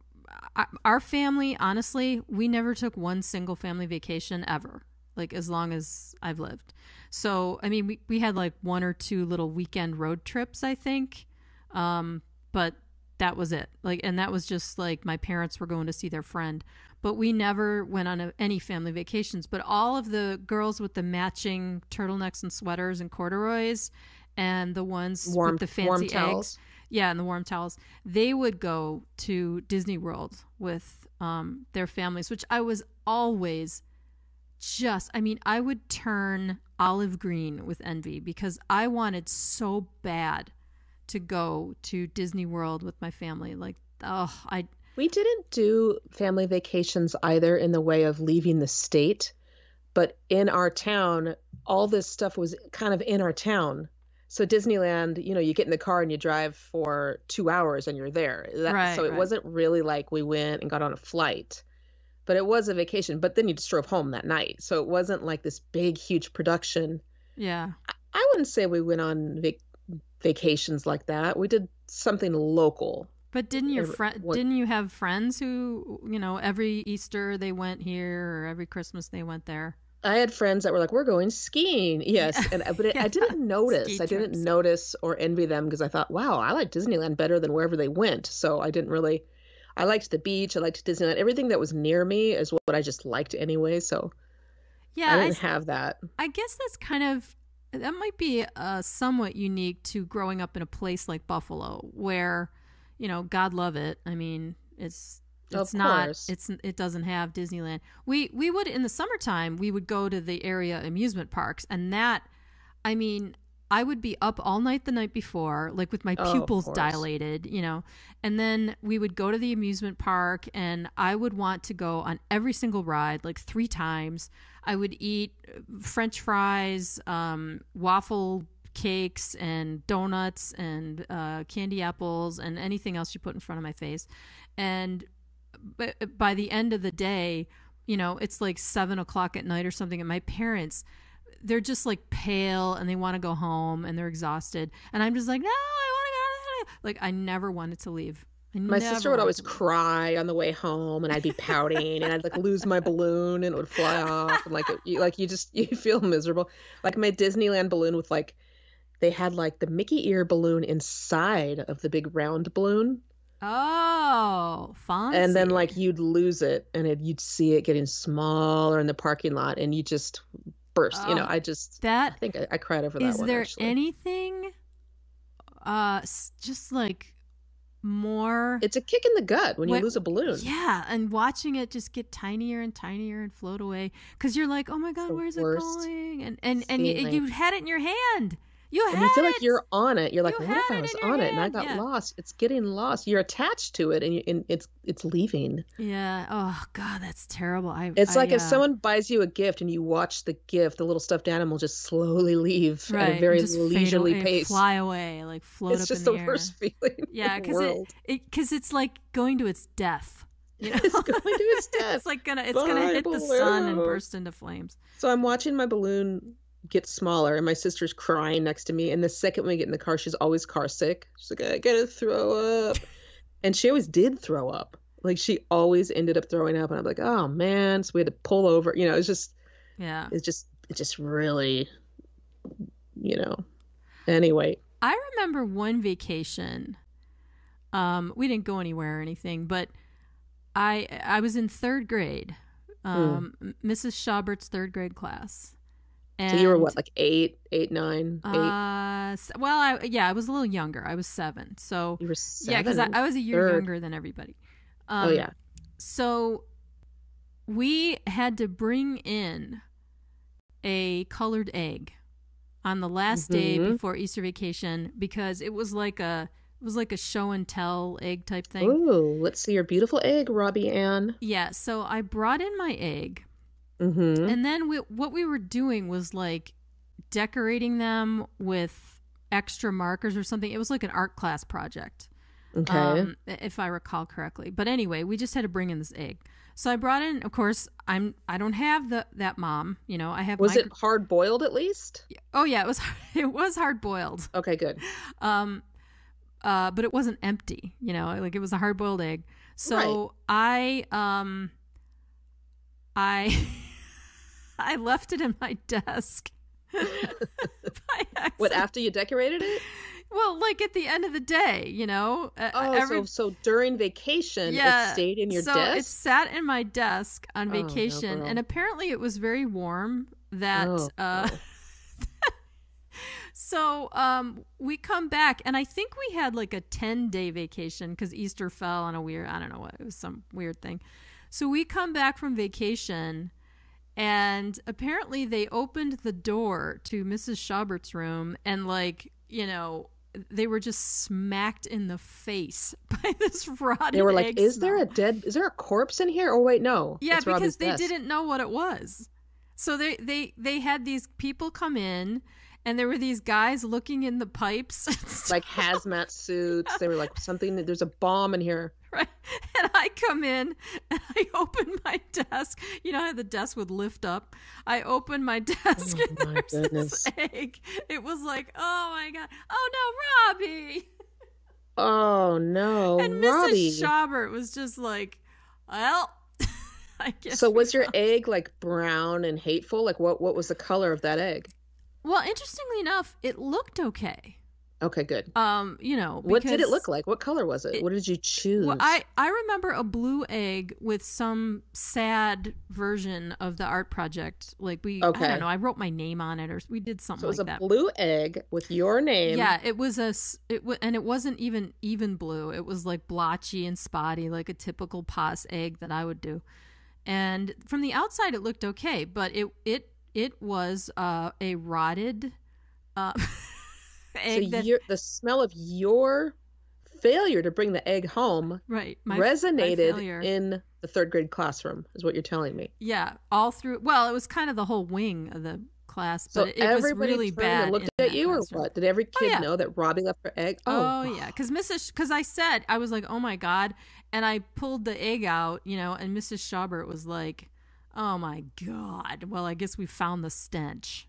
[SPEAKER 1] our family, honestly, we never took one single family vacation ever, like as long as I've lived. So, I mean, we had like one or two little weekend road trips, I think. But that was it. Like, and that was just like my parents were going to see their friend. But we never went on any family vacations. But all of the girls with the matching turtlenecks and sweaters and corduroys and the ones with the fancy eggs. Yeah, and the warm towels. They would go to Disney World with their families, which I was always I would turn olive green with envy because I wanted so bad to go to Disney World with my family. Like,
[SPEAKER 2] We didn't do family vacations either in the way of leaving the state, but in our town, all this stuff was kind of in our town. So Disneyland, you get in the car and you drive for 2 hours and you're there. So it wasn't really like we went and got on a flight, but it was a vacation. But then you just drove home that night. So it wasn't like this big, huge production.
[SPEAKER 1] Yeah.
[SPEAKER 2] I wouldn't say we went on vacations like that. We did something local.
[SPEAKER 1] But didn't you have friends who, every Easter they went here or every Christmas they went there?
[SPEAKER 2] I had friends that were like, we're going skiing. Yes. But I didn't notice. I didn't notice or envy them because I thought, wow, I like Disneyland better than wherever they went. So I didn't really, I liked the beach. I liked Disneyland. Everything that was near me is what I just liked anyway. So yeah, I didn't have that.
[SPEAKER 1] I guess that might be somewhat unique to growing up in a place like Buffalo where, God love it. I mean, it doesn't have Disneyland. We would, in the summertime, we would go to the area amusement parks, and I would be up all night the night before, like with my pupils dilated, and then we would go to the amusement park and I would want to go on every single ride, like 3 times. I would eat French fries, waffle cakes and donuts and candy apples and anything else you put in front of my face. And by the end of the day, it's like 7:00 at night or something. And my parents, they're just like pale and they want to go home and they're exhausted. And I'm just like, no, I want to go. Like, I never wanted to leave.
[SPEAKER 2] My sister would always cry on the way home and I'd be pouting and I'd like lose my balloon and it would fly off. And you feel miserable. Like my Disneyland balloon with like they had like the Mickey ear balloon inside of the big round balloon.
[SPEAKER 1] Oh,
[SPEAKER 2] And then
[SPEAKER 1] fancy.
[SPEAKER 2] like you'd lose it and you'd see it getting smaller in the parking lot and you just burst.
[SPEAKER 1] Oh,
[SPEAKER 2] I
[SPEAKER 1] that
[SPEAKER 2] think I cried over that
[SPEAKER 1] is
[SPEAKER 2] one
[SPEAKER 1] there
[SPEAKER 2] actually.
[SPEAKER 1] anything just like more
[SPEAKER 2] It's a kick in the gut when you
[SPEAKER 1] what
[SPEAKER 2] lose a balloon.
[SPEAKER 1] yeah, and watching it just get tinier and tinier and float away because you're like, oh my god,
[SPEAKER 2] The
[SPEAKER 1] where's it
[SPEAKER 2] worst
[SPEAKER 1] going? And
[SPEAKER 2] feeling.
[SPEAKER 1] you had it in your hand. You
[SPEAKER 2] And you
[SPEAKER 1] had
[SPEAKER 2] feel like
[SPEAKER 1] it.
[SPEAKER 2] you're on it. You're like,
[SPEAKER 1] You
[SPEAKER 2] what if
[SPEAKER 1] had
[SPEAKER 2] I
[SPEAKER 1] it
[SPEAKER 2] was
[SPEAKER 1] in your
[SPEAKER 2] on it and I
[SPEAKER 1] hand.
[SPEAKER 2] got
[SPEAKER 1] Yeah.
[SPEAKER 2] lost? It's getting lost. You're attached to it and it's leaving.
[SPEAKER 1] Yeah. Oh god, that's terrible.
[SPEAKER 2] It's like if someone buys you a gift and you watch the gift, the little stuffed animal just slowly leave at a
[SPEAKER 1] right,
[SPEAKER 2] very
[SPEAKER 1] just fade
[SPEAKER 2] leisurely
[SPEAKER 1] away,
[SPEAKER 2] pace.
[SPEAKER 1] fly away, like float
[SPEAKER 2] It's
[SPEAKER 1] up
[SPEAKER 2] just
[SPEAKER 1] in
[SPEAKER 2] the
[SPEAKER 1] the air.
[SPEAKER 2] worst feeling
[SPEAKER 1] Yeah,
[SPEAKER 2] in the world.
[SPEAKER 1] because it's like going to its death. You know?
[SPEAKER 2] It's going to its death.
[SPEAKER 1] It's like gonna
[SPEAKER 2] Bye,
[SPEAKER 1] hit the sun and
[SPEAKER 2] balloon.
[SPEAKER 1] burst into flames.
[SPEAKER 2] So I'm watching my balloon get smaller and my sister's crying next to me. And the second we get in the car, she's always car sick. She's like, I gotta throw up. And she always did throw up. Like she always ended up throwing up. And I'm like, oh man. So we had to pull over. It's just,
[SPEAKER 1] Yeah.
[SPEAKER 2] it just really, Anyway.
[SPEAKER 1] I remember one vacation. We didn't go anywhere or anything, but I was in third grade. Mrs. Schaubert's third grade class. And,
[SPEAKER 2] So you were what, like 8, 9, 8?
[SPEAKER 1] Well, I was a little younger. I was 7. So
[SPEAKER 2] You were 7?
[SPEAKER 1] yeah, because I was a year
[SPEAKER 2] Third.
[SPEAKER 1] younger than everybody.
[SPEAKER 2] Oh yeah.
[SPEAKER 1] So we had to bring in a colored egg on the last day before Easter vacation because it was like a show and tell egg type thing.
[SPEAKER 2] Ooh, let's see your beautiful egg, Robbie-Ann.
[SPEAKER 1] Yeah, so I brought in my egg.
[SPEAKER 2] Mm-hmm.
[SPEAKER 1] And then what we were doing was like decorating them with extra markers or something. It was like an art class project.
[SPEAKER 2] Okay.
[SPEAKER 1] If I recall correctly. But anyway, we just had to bring in this egg. So I brought in, of course, I don't have that mom, I have
[SPEAKER 2] Was it hard boiled at least?
[SPEAKER 1] Oh yeah, it was hard boiled.
[SPEAKER 2] Okay, good.
[SPEAKER 1] But it wasn't empty, like it was a hard boiled egg. So
[SPEAKER 2] Right.
[SPEAKER 1] I I left it in my desk.
[SPEAKER 2] What, after you decorated it?
[SPEAKER 1] Well, like at the end of the day,
[SPEAKER 2] So during vacation,
[SPEAKER 1] yeah,
[SPEAKER 2] it stayed in your
[SPEAKER 1] so
[SPEAKER 2] desk?
[SPEAKER 1] it sat in my desk on
[SPEAKER 2] Oh, no,
[SPEAKER 1] vacation,
[SPEAKER 2] girl.
[SPEAKER 1] and apparently it was very warm. That
[SPEAKER 2] Oh, no.
[SPEAKER 1] So we come back, and I think we had like a 10-day vacation because Easter fell on I don't know what, it was some weird thing. So we come back from vacation, and apparently they opened the door to Mrs. Schaubert's room, and they were just smacked in the face by this rotten
[SPEAKER 2] They were like,
[SPEAKER 1] egg
[SPEAKER 2] is
[SPEAKER 1] smell.
[SPEAKER 2] there a corpse in here? Oh, wait, no.
[SPEAKER 1] Yeah,
[SPEAKER 2] it's
[SPEAKER 1] because
[SPEAKER 2] Robbie's
[SPEAKER 1] they
[SPEAKER 2] desk.
[SPEAKER 1] didn't know what it was. So they had these people come in, and there were these guys looking in the pipes.
[SPEAKER 2] Like hazmat suits. They were like, there's a bomb in here.
[SPEAKER 1] Right. And I come in and I open my desk. How the desk would lift up. I open my desk
[SPEAKER 2] Oh,
[SPEAKER 1] and
[SPEAKER 2] my
[SPEAKER 1] there's
[SPEAKER 2] goodness.
[SPEAKER 1] this egg. It was like, oh my God. Oh no, Robbie.
[SPEAKER 2] Oh, no.
[SPEAKER 1] And
[SPEAKER 2] Robbie.
[SPEAKER 1] Mrs. Schaubert was just like, well, I guess.
[SPEAKER 2] So was
[SPEAKER 1] we
[SPEAKER 2] your
[SPEAKER 1] found-"
[SPEAKER 2] egg like brown and hateful? Like what was the color of that egg?
[SPEAKER 1] Well, interestingly enough, it looked okay.
[SPEAKER 2] Okay, good.
[SPEAKER 1] What
[SPEAKER 2] did it look like? What color was it? What did you choose?
[SPEAKER 1] Well, I remember a blue egg with some sad version of the art project. Like I don't know, I wrote my name on it, or we did something
[SPEAKER 2] So it was
[SPEAKER 1] like
[SPEAKER 2] a
[SPEAKER 1] that.
[SPEAKER 2] blue egg with your name.
[SPEAKER 1] Yeah, it was and it wasn't even blue. It was like blotchy and spotty, like a typical Paas egg that I would do. And from the outside, it looked okay, but it was a rotted egg.
[SPEAKER 2] So the smell of your failure to bring the egg home resonated in the third grade classroom, is what you're telling me.
[SPEAKER 1] Yeah, all through. Well, it was kind of the whole wing of the class, but
[SPEAKER 2] So
[SPEAKER 1] it was
[SPEAKER 2] everybody
[SPEAKER 1] really
[SPEAKER 2] turned and
[SPEAKER 1] bad.
[SPEAKER 2] looked
[SPEAKER 1] in
[SPEAKER 2] at
[SPEAKER 1] that
[SPEAKER 2] you, or
[SPEAKER 1] classroom.
[SPEAKER 2] what? Did every kid know that Robbie left her egg?
[SPEAKER 1] Oh yeah, because I said, I was like, oh my God, and I pulled the egg out, and Mrs. Schaubert was like, oh my God. Well, I guess we found the stench,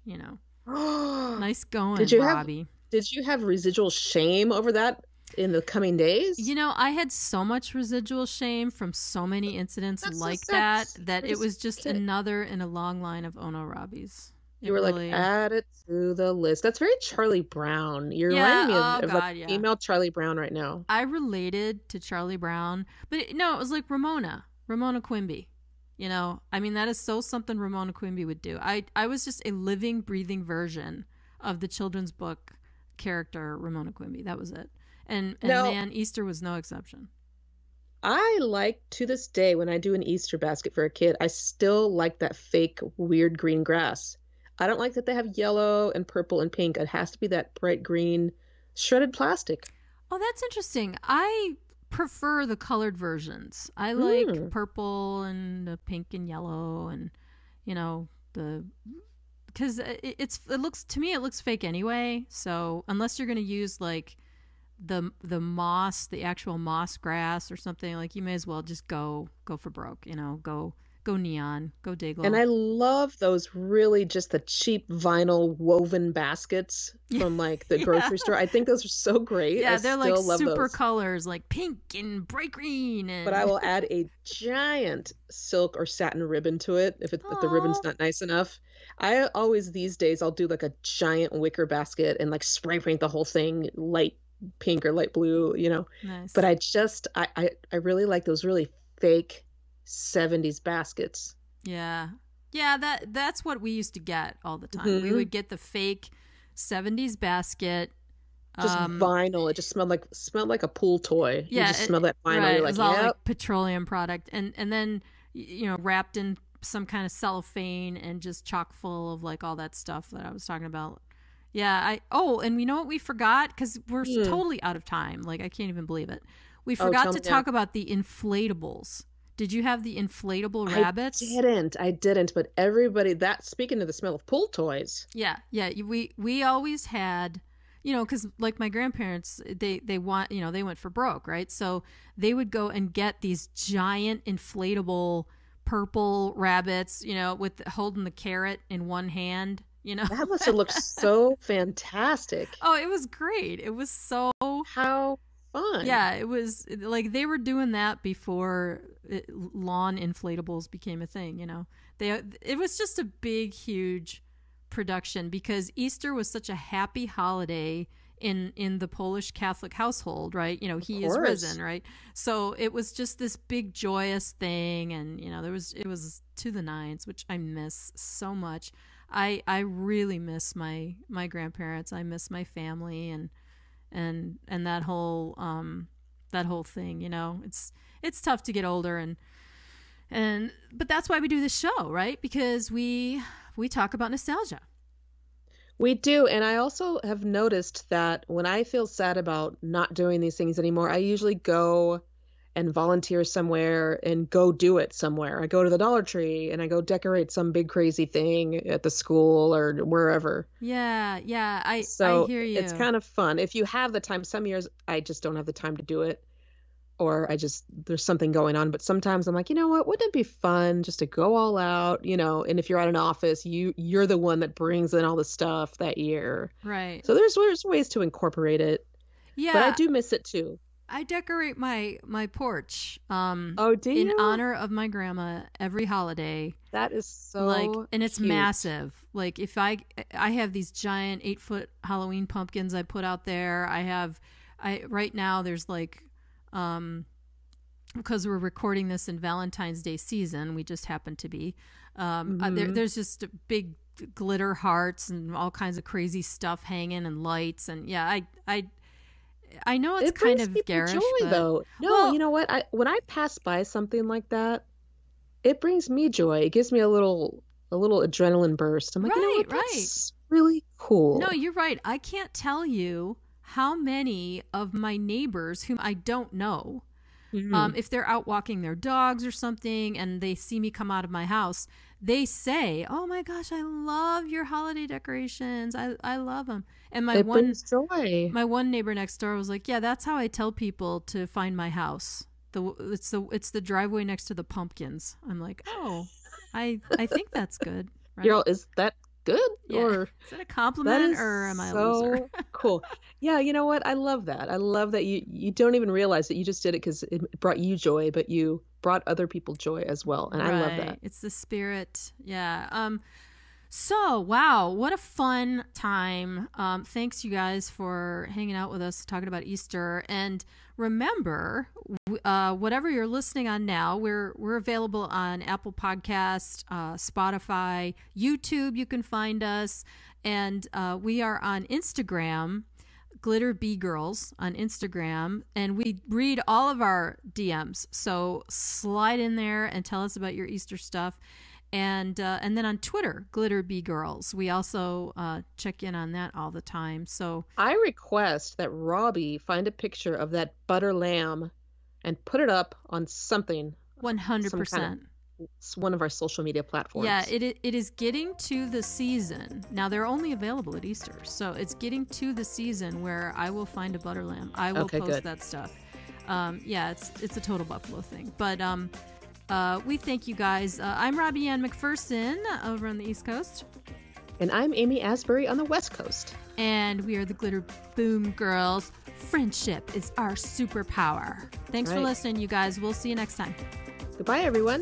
[SPEAKER 1] Nice going, Robbie.
[SPEAKER 2] Did you have residual shame over that in the coming days?
[SPEAKER 1] I had so much residual shame from so many incidents that it was just another in a long line of oh no Robbies.
[SPEAKER 2] You
[SPEAKER 1] It
[SPEAKER 2] were like,
[SPEAKER 1] really,
[SPEAKER 2] add it to the list. That's very Charlie Brown. You're reminding
[SPEAKER 1] yeah.
[SPEAKER 2] me
[SPEAKER 1] Oh
[SPEAKER 2] of like
[SPEAKER 1] God, yeah.
[SPEAKER 2] female Charlie Brown right now.
[SPEAKER 1] I related to Charlie Brown, but no, it was like Ramona Quimby. I mean, that is so something Ramona Quimby would do. I was just a living, breathing version of the children's book character Ramona Quimby. That was it. And
[SPEAKER 2] Now,
[SPEAKER 1] man, Easter was no exception.
[SPEAKER 2] I like to this day when I do an Easter basket for a kid, I still like that fake weird green grass. I don't like that they have yellow and purple and pink. It has to be that bright green shredded plastic.
[SPEAKER 1] Oh, that's interesting. I prefer the colored versions. I like
[SPEAKER 2] Mm.
[SPEAKER 1] purple and pink and yellow and the because it looks to me it looks fake anyway. So unless you're gonna use like the moss, the actual moss grass or something, like you may as well just go for broke. Go neon, go
[SPEAKER 2] And
[SPEAKER 1] Dayglow.
[SPEAKER 2] I love those really just the cheap vinyl woven baskets
[SPEAKER 1] Yeah,
[SPEAKER 2] from like the
[SPEAKER 1] yeah,
[SPEAKER 2] grocery store. I think those are so great. I
[SPEAKER 1] yeah. They're like
[SPEAKER 2] still love
[SPEAKER 1] super
[SPEAKER 2] those.
[SPEAKER 1] colors, like pink and bright green
[SPEAKER 2] But I
[SPEAKER 1] and
[SPEAKER 2] will add a giant silk or satin ribbon to it if the ribbon's
[SPEAKER 1] oh
[SPEAKER 2] not nice enough. I always these days I'll do like a giant wicker basket and like spray paint the whole thing light pink or light blue. But
[SPEAKER 1] nice.
[SPEAKER 2] I really like those really fake 70s baskets.
[SPEAKER 1] Yeah. Yeah, that's what we used to get all the time. We
[SPEAKER 2] Hmm.
[SPEAKER 1] would get the fake 70s basket.
[SPEAKER 2] Just
[SPEAKER 1] Um
[SPEAKER 2] vinyl. It just smelled like a pool toy. You
[SPEAKER 1] yeah,
[SPEAKER 2] just smell that vinyl.
[SPEAKER 1] right.
[SPEAKER 2] You're
[SPEAKER 1] It
[SPEAKER 2] like,
[SPEAKER 1] was all
[SPEAKER 2] yep.
[SPEAKER 1] like petroleum product and then wrapped in some kind of cellophane and just chock full of like all that stuff that I was talking about. Yeah, and you know what we forgot cuz we're
[SPEAKER 2] Hmm.
[SPEAKER 1] totally out of time. Like I can't even believe it. We
[SPEAKER 2] Oh,
[SPEAKER 1] forgot
[SPEAKER 2] tell
[SPEAKER 1] to
[SPEAKER 2] me now.
[SPEAKER 1] talk about the inflatables. Did you have the inflatable
[SPEAKER 2] I
[SPEAKER 1] rabbits?
[SPEAKER 2] didn't. I didn't. But everybody that speaking of the smell of pool toys.
[SPEAKER 1] Yeah, yeah. We always had, because like my grandparents, they want, they went for broke, right? So they would go and get these giant inflatable purple rabbits, with holding the carrot in one hand.
[SPEAKER 2] That must have looked so fantastic.
[SPEAKER 1] Oh, it was great. It was so
[SPEAKER 2] How fun.
[SPEAKER 1] yeah. It was like they were doing that before lawn inflatables became a thing. It was just a big, huge production because Easter was such a happy holiday in the Polish Catholic household, right?
[SPEAKER 2] Of
[SPEAKER 1] He is
[SPEAKER 2] course.
[SPEAKER 1] risen, right? So it was just this big joyous thing, and it was to the nines, which I miss so much. I really miss my grandparents. I miss my family and that whole thing. It's tough to get older and but that's why we do this show, right? Because we talk about nostalgia.
[SPEAKER 2] We do. And I also have noticed that when I feel sad about not doing these things anymore, I usually go and volunteer somewhere and go do it somewhere. I go to the Dollar Tree and I go decorate some big crazy thing at the school or wherever.
[SPEAKER 1] Yeah, yeah, I
[SPEAKER 2] So
[SPEAKER 1] hear
[SPEAKER 2] it's
[SPEAKER 1] you.
[SPEAKER 2] kind of fun. If you have the time, some years I just don't have the time to do it, or there's something going on. But sometimes I'm like, you know what? Wouldn't it be fun just to go all out? And if you're at an office, you're the one that brings in all the stuff that year.
[SPEAKER 1] Right.
[SPEAKER 2] So there's ways to incorporate it, but I
[SPEAKER 1] Yeah,
[SPEAKER 2] do miss it too.
[SPEAKER 1] I decorate my porch
[SPEAKER 2] Oh, do
[SPEAKER 1] in
[SPEAKER 2] you?
[SPEAKER 1] honor of my grandma every holiday.
[SPEAKER 2] That is
[SPEAKER 1] Like,
[SPEAKER 2] so
[SPEAKER 1] and it's
[SPEAKER 2] cute.
[SPEAKER 1] massive. Like if I have these giant 8-foot Halloween pumpkins I put out there. I right now there's like um because we're recording this in Valentine's Day season, we just happen to be.
[SPEAKER 2] Hmm.
[SPEAKER 1] There's just big glitter hearts and all kinds of crazy stuff hanging and lights and yeah, I know it's
[SPEAKER 2] It
[SPEAKER 1] kind
[SPEAKER 2] brings
[SPEAKER 1] of
[SPEAKER 2] people
[SPEAKER 1] garish,
[SPEAKER 2] joy
[SPEAKER 1] but
[SPEAKER 2] though. No, you
[SPEAKER 1] well,
[SPEAKER 2] know what? When I pass by something like that, it brings me joy. It gives me a little adrenaline burst. I'm like, you know
[SPEAKER 1] right,
[SPEAKER 2] what?
[SPEAKER 1] right.
[SPEAKER 2] That's really
[SPEAKER 1] No,
[SPEAKER 2] cool.
[SPEAKER 1] you're right. I can't tell you how many of my neighbors whom I don't know,
[SPEAKER 2] Hmm.
[SPEAKER 1] if they're out walking their dogs or something and they see me come out of my house, they say, "Oh my gosh, I love your holiday decorations. I love them." And
[SPEAKER 2] It brings joy.
[SPEAKER 1] my one neighbor next door was like, "Yeah, that's how I tell people to find my house. It's the driveway next to the pumpkins." I'm like, "Oh, I think that's good, right?"
[SPEAKER 2] Is that good
[SPEAKER 1] Yeah.
[SPEAKER 2] or
[SPEAKER 1] Is that a
[SPEAKER 2] that
[SPEAKER 1] compliment
[SPEAKER 2] is
[SPEAKER 1] or am I a loser?
[SPEAKER 2] so cool. Yeah, you know what? I love that. I love that you don't even realize that you just did it because it brought you joy, but you brought other people joy as well. And I love
[SPEAKER 1] Right.
[SPEAKER 2] that.
[SPEAKER 1] It's the spirit. Yeah. So, wow, what a fun time. Thanks, you guys, for hanging out with us, talking about Easter. And remember, whatever you're listening on now, we're available on Apple Podcast, Spotify, YouTube. You can find us. And we are on Instagram, Glitter Bee Girls on Instagram. And we read all of our DMs. So slide in there and tell us about your Easter stuff. And then on Twitter, Glitter Bee Girls. We also check in on that all the time. So
[SPEAKER 2] I request that Robbie find a picture of that butter lamb and put it up on something.
[SPEAKER 1] 100%.
[SPEAKER 2] It's one of our social media platforms.
[SPEAKER 1] Yeah, it is getting to the season. Now, they're only available at Easter. So it's getting to the season where I will find a butter lamb. I will post that stuff. Yeah, it's a total Buffalo thing. But we thank you guys. I'm Robbie-Ann McPherson over on the East Coast.
[SPEAKER 2] And I'm Amy Asbury on the West Coast.
[SPEAKER 1] And we are the Glitter Boom Girls. Friendship is our superpower. Thanks for listening, you guys. We'll see you next time.
[SPEAKER 2] Goodbye, everyone.